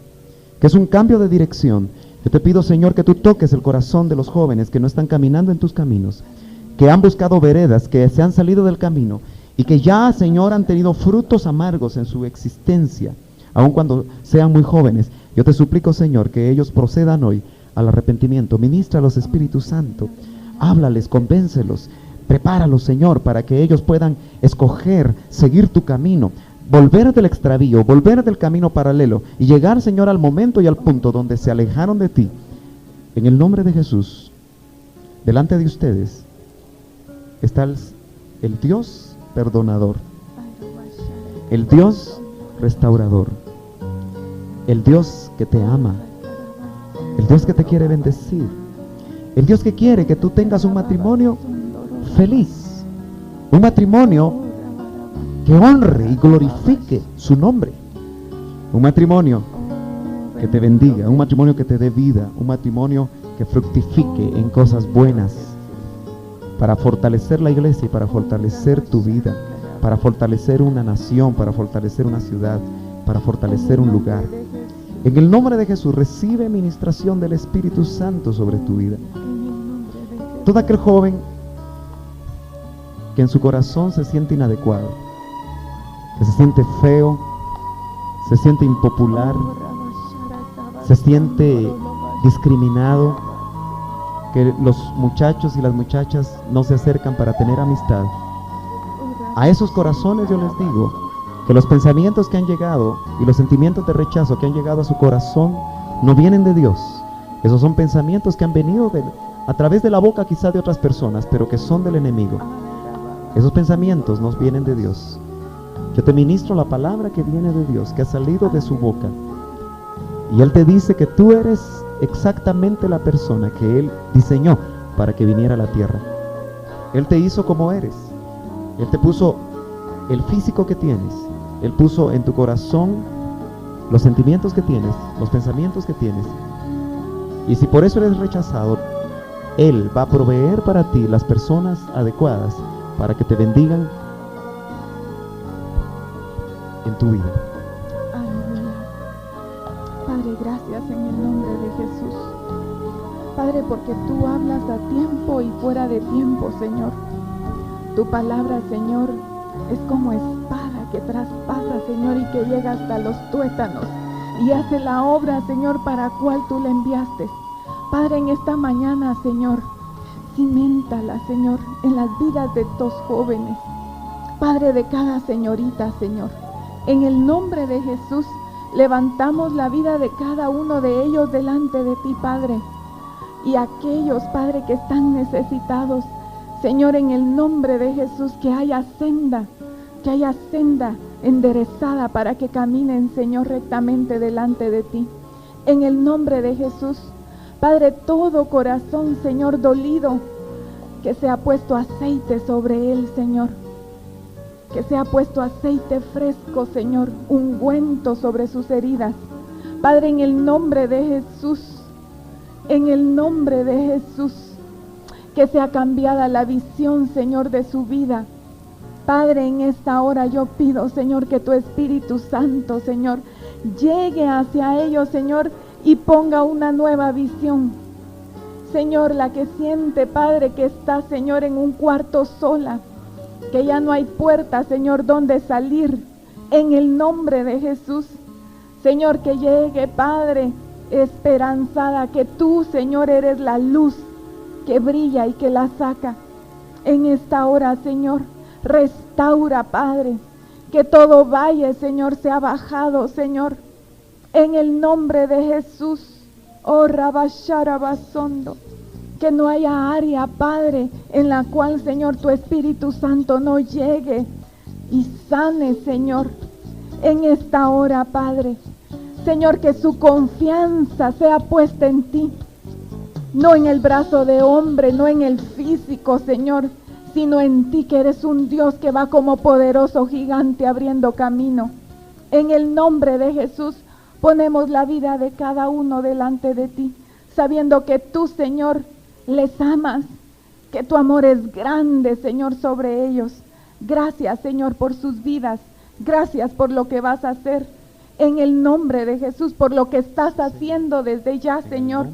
que es un cambio de dirección. Yo te pido, Señor, que tú toques el corazón de los jóvenes que no están caminando en tus caminos, que han buscado veredas, que se han salido del camino y que ya, Señor, han tenido frutos amargos en su existencia, aun cuando sean muy jóvenes. Yo te suplico, Señor, que ellos procedan hoy al arrepentimiento. Ministra a los Espíritu Santo, háblales, convéncelos, prepáralos, Señor, para que ellos puedan escoger, seguir tu camino, volver del extravío, volver del camino paralelo y llegar, Señor, al momento y al punto donde se alejaron de ti. En el nombre de Jesús, delante de ustedes está el Dios perdonador, el Dios restaurador, el Dios que te ama, el Dios que te quiere bendecir, el Dios que quiere que tú tengas un matrimonio feliz, un matrimonio que honre y glorifique su nombre, un matrimonio que te bendiga, un matrimonio que te dé vida, un matrimonio que fructifique en cosas buenas, para fortalecer la iglesia y para fortalecer tu vida, para fortalecer una nación, para fortalecer una ciudad, para fortalecer un lugar. En el nombre de Jesús, recibe ministración del Espíritu Santo sobre tu vida. Todo aquel joven que en su corazón se siente inadecuado, que se siente feo, se siente impopular, se siente discriminado, que los muchachos y las muchachas no se acercan para tener amistad. A esos corazones yo les digo que los pensamientos que han llegado y los sentimientos de rechazo que han llegado a su corazón no vienen de Dios. Esos son pensamientos que han venido a través de la boca quizá de otras personas, pero que son del enemigo. Esos pensamientos no vienen de Dios. Yo te ministro la palabra que viene de Dios, que ha salido de su boca. Y Él te dice que tú eres exactamente la persona que Él diseñó para que viniera a la tierra. Él te hizo como eres. Él te puso el físico que tienes. Él puso en tu corazón los sentimientos que tienes, los pensamientos que tienes. Y si por eso eres rechazado, Él va a proveer para ti las personas adecuadas para que te bendigan en tu vida. Aleluya. Padre, gracias en el nombre de Jesús. Padre, porque tú hablas a tiempo y fuera de tiempo, Señor. Tu palabra, Señor, es como espada que traspasa, Señor, y que llega hasta los tuétanos y hace la obra, Señor, para cual tú la enviaste. Padre, en esta mañana, Señor, ciméntala, Señor, en las vidas de estos jóvenes. Padre, de cada señorita, Señor. En el nombre de Jesús, levantamos la vida de cada uno de ellos delante de ti, Padre. Y aquellos, Padre, que están necesitados, Señor, en el nombre de Jesús, que haya senda enderezada para que caminen, Señor, rectamente delante de ti. En el nombre de Jesús, Padre, todo corazón, Señor, dolido, que sea puesto aceite sobre él, Señor. Que sea puesto aceite fresco, Señor, ungüento sobre sus heridas. Padre, en el nombre de Jesús, en el nombre de Jesús, que sea cambiada la visión, Señor, de su vida. Padre, en esta hora yo pido, Señor, que tu Espíritu Santo, Señor, llegue hacia ellos, Señor, y ponga una nueva visión. Señor, la que siente, Padre, que está, Señor, en un cuarto sola, que ya no hay puerta, Señor, donde salir, en el nombre de Jesús. Señor, que llegue, Padre, esperanzada, que tú, Señor, eres la luz que brilla y que la saca. En esta hora, Señor, restaura, Padre, que todo valle, Señor, sea bajado, Señor, en el nombre de Jesús. Oh, Rabasharabasondo, que no haya área, Padre, en la cual, Señor, tu Espíritu Santo no llegue y sane, Señor, en esta hora, Padre. Señor, que su confianza sea puesta en ti, no en el brazo de hombre, no en el físico, Señor, sino en ti, que eres un Dios que va como poderoso gigante abriendo camino. En el nombre de Jesús, ponemos la vida de cada uno delante de ti, sabiendo que tú, Señor, les amas, que tu amor es grande, Señor, sobre ellos. Gracias, Señor, por sus vidas. Gracias por lo que vas a hacer en el nombre de Jesús, por lo que estás haciendo desde ya, Señor.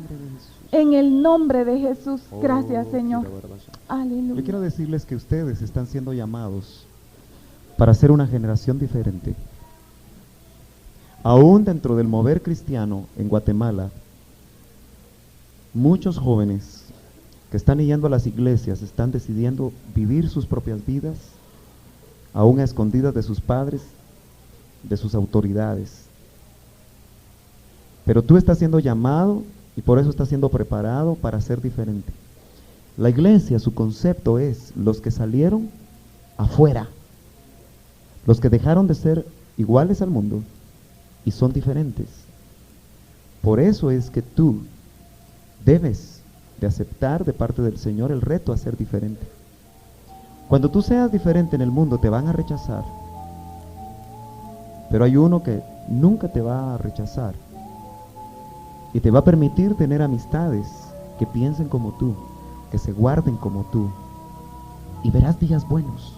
En el nombre de Jesús. Gracias, Señor. Aleluya. Yo quiero decirles que ustedes están siendo llamados para ser una generación diferente. Aún dentro del mover cristiano en Guatemala, muchos jóvenes que están yendo a las iglesias están decidiendo vivir sus propias vidas, aún a escondidas de sus padres, de sus autoridades. Pero tú estás siendo llamado y por eso estás siendo preparado para ser diferente. La iglesia, su concepto es los que salieron afuera, los que dejaron de ser iguales al mundo y son diferentes. Por eso es que tú debes de aceptar de parte del Señor el reto a ser diferente. Cuando tú seas diferente en el mundo te van a rechazar, pero hay uno que nunca te va a rechazar y te va a permitir tener amistades que piensen como tú, que se guarden como tú, y verás días buenos.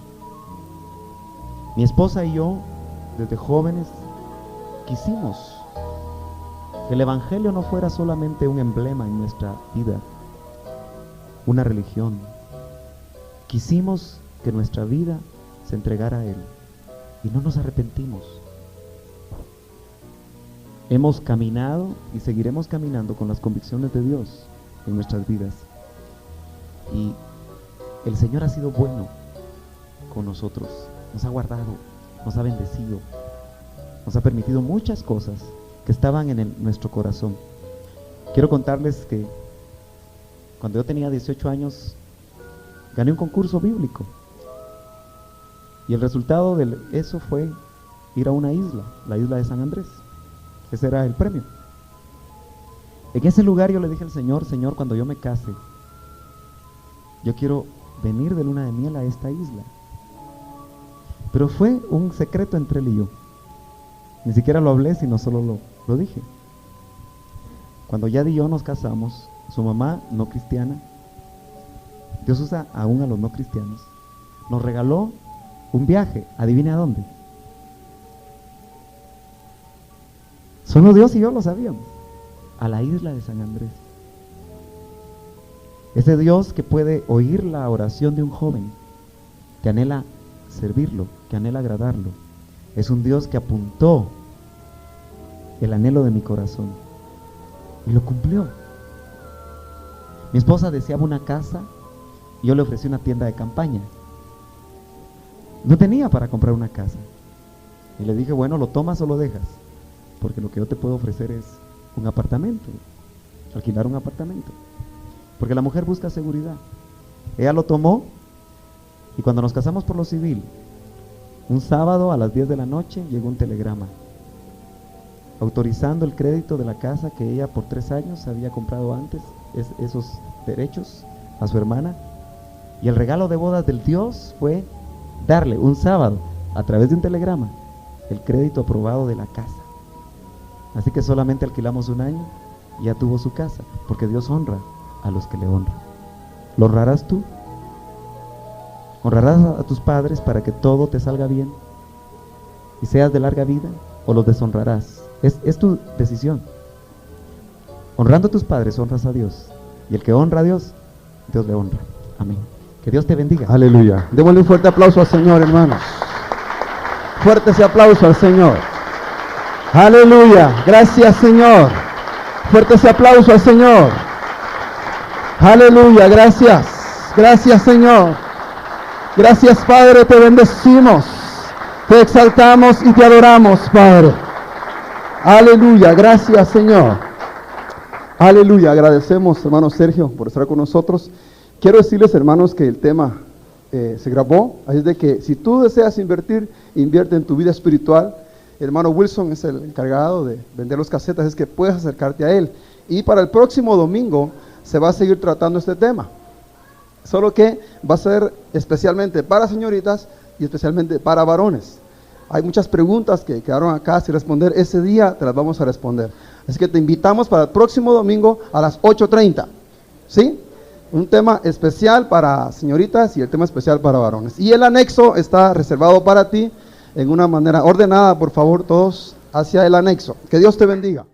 Mi esposa y yo, desde jóvenes, quisimos que el Evangelio no fuera solamente un emblema en nuestra vida, una religión. Quisimos que nuestra vida se entregara a Él y no nos arrepentimos. Hemos caminado y seguiremos caminando con las convicciones de Dios en nuestras vidas. Y el Señor ha sido bueno con nosotros, nos ha guardado, nos ha bendecido, nos ha permitido muchas cosas que estaban en nuestro corazón. Quiero contarles que cuando yo tenía 18 años, gané un concurso bíblico. Y el resultado de eso fue ir a una isla, la isla de San Andrés. Ese era el premio. En ese lugar yo le dije al Señor, Señor, cuando yo me case, yo quiero venir de luna de miel a esta isla. Pero fue un secreto entre él y yo. Ni siquiera lo hablé, sino solo lo dije. Cuando Yadi y yo nos casamos, su mamá, no cristiana, Dios usa aún a los no cristianos, nos regaló un viaje. ¿Adivine a dónde? Solo Dios y yo lo sabíamos. A la isla de San Andrés. Ese Dios que puede oír la oración de un joven que anhela servirlo, que anhela agradarlo, es un Dios que apuntó el anhelo de mi corazón y lo cumplió. Mi esposa deseaba una casa y yo le ofrecí una tienda de campaña. No tenía para comprar una casa y le dije, bueno, ¿lo tomas o lo dejas? Porque lo que yo te puedo ofrecer es un apartamento, alquilar un apartamento, porque la mujer busca seguridad. Ella lo tomó y cuando nos casamos por lo civil, un sábado a las 10 de la noche llegó un telegrama autorizando el crédito de la casa que ella por 3 años había comprado antes, esos derechos a su hermana, y el regalo de bodas del Dios fue darle un sábado a través de un telegrama el crédito aprobado de la casa. Así que solamente alquilamos un año y ya tuvo su casa, porque Dios honra a los que le honran. ¿Lo honrarás tú? ¿Honrarás a tus padres para que todo te salga bien y seas de larga vida, o los deshonrarás? Es tu decisión. Honrando a tus padres, honras a Dios, y el que honra a Dios, Dios le honra. Amén. Que Dios te bendiga. Aleluya. Démosle un fuerte aplauso al Señor, hermanos. Fuerte ese aplauso al Señor. Aleluya. Gracias, Señor. Fuerte ese aplauso al Señor. Aleluya. Gracias. Gracias, Señor. Gracias, Padre. Te bendecimos. Te exaltamos y te adoramos, Padre. Aleluya. Gracias, Señor. Aleluya. Agradecemos, hermano Sergio, por estar con nosotros. Quiero decirles, hermanos, que el tema se grabó. Así es de que si tú deseas invertir, invierte en tu vida espiritual. El hermano Wilson es el encargado de vender los casetas, es que puedes acercarte a él. Y para el próximo domingo se va a seguir tratando este tema. Solo que va a ser especialmente para señoritas y especialmente para varones. Hay muchas preguntas que quedaron acá sin responder. Ese día te las vamos a responder. Así que te invitamos para el próximo domingo a las 8:30. ¿Sí? Un tema especial para señoritas y el tema especial para varones. Y el anexo está reservado para ti en una manera ordenada, por favor, todos hacia el anexo. Que Dios te bendiga.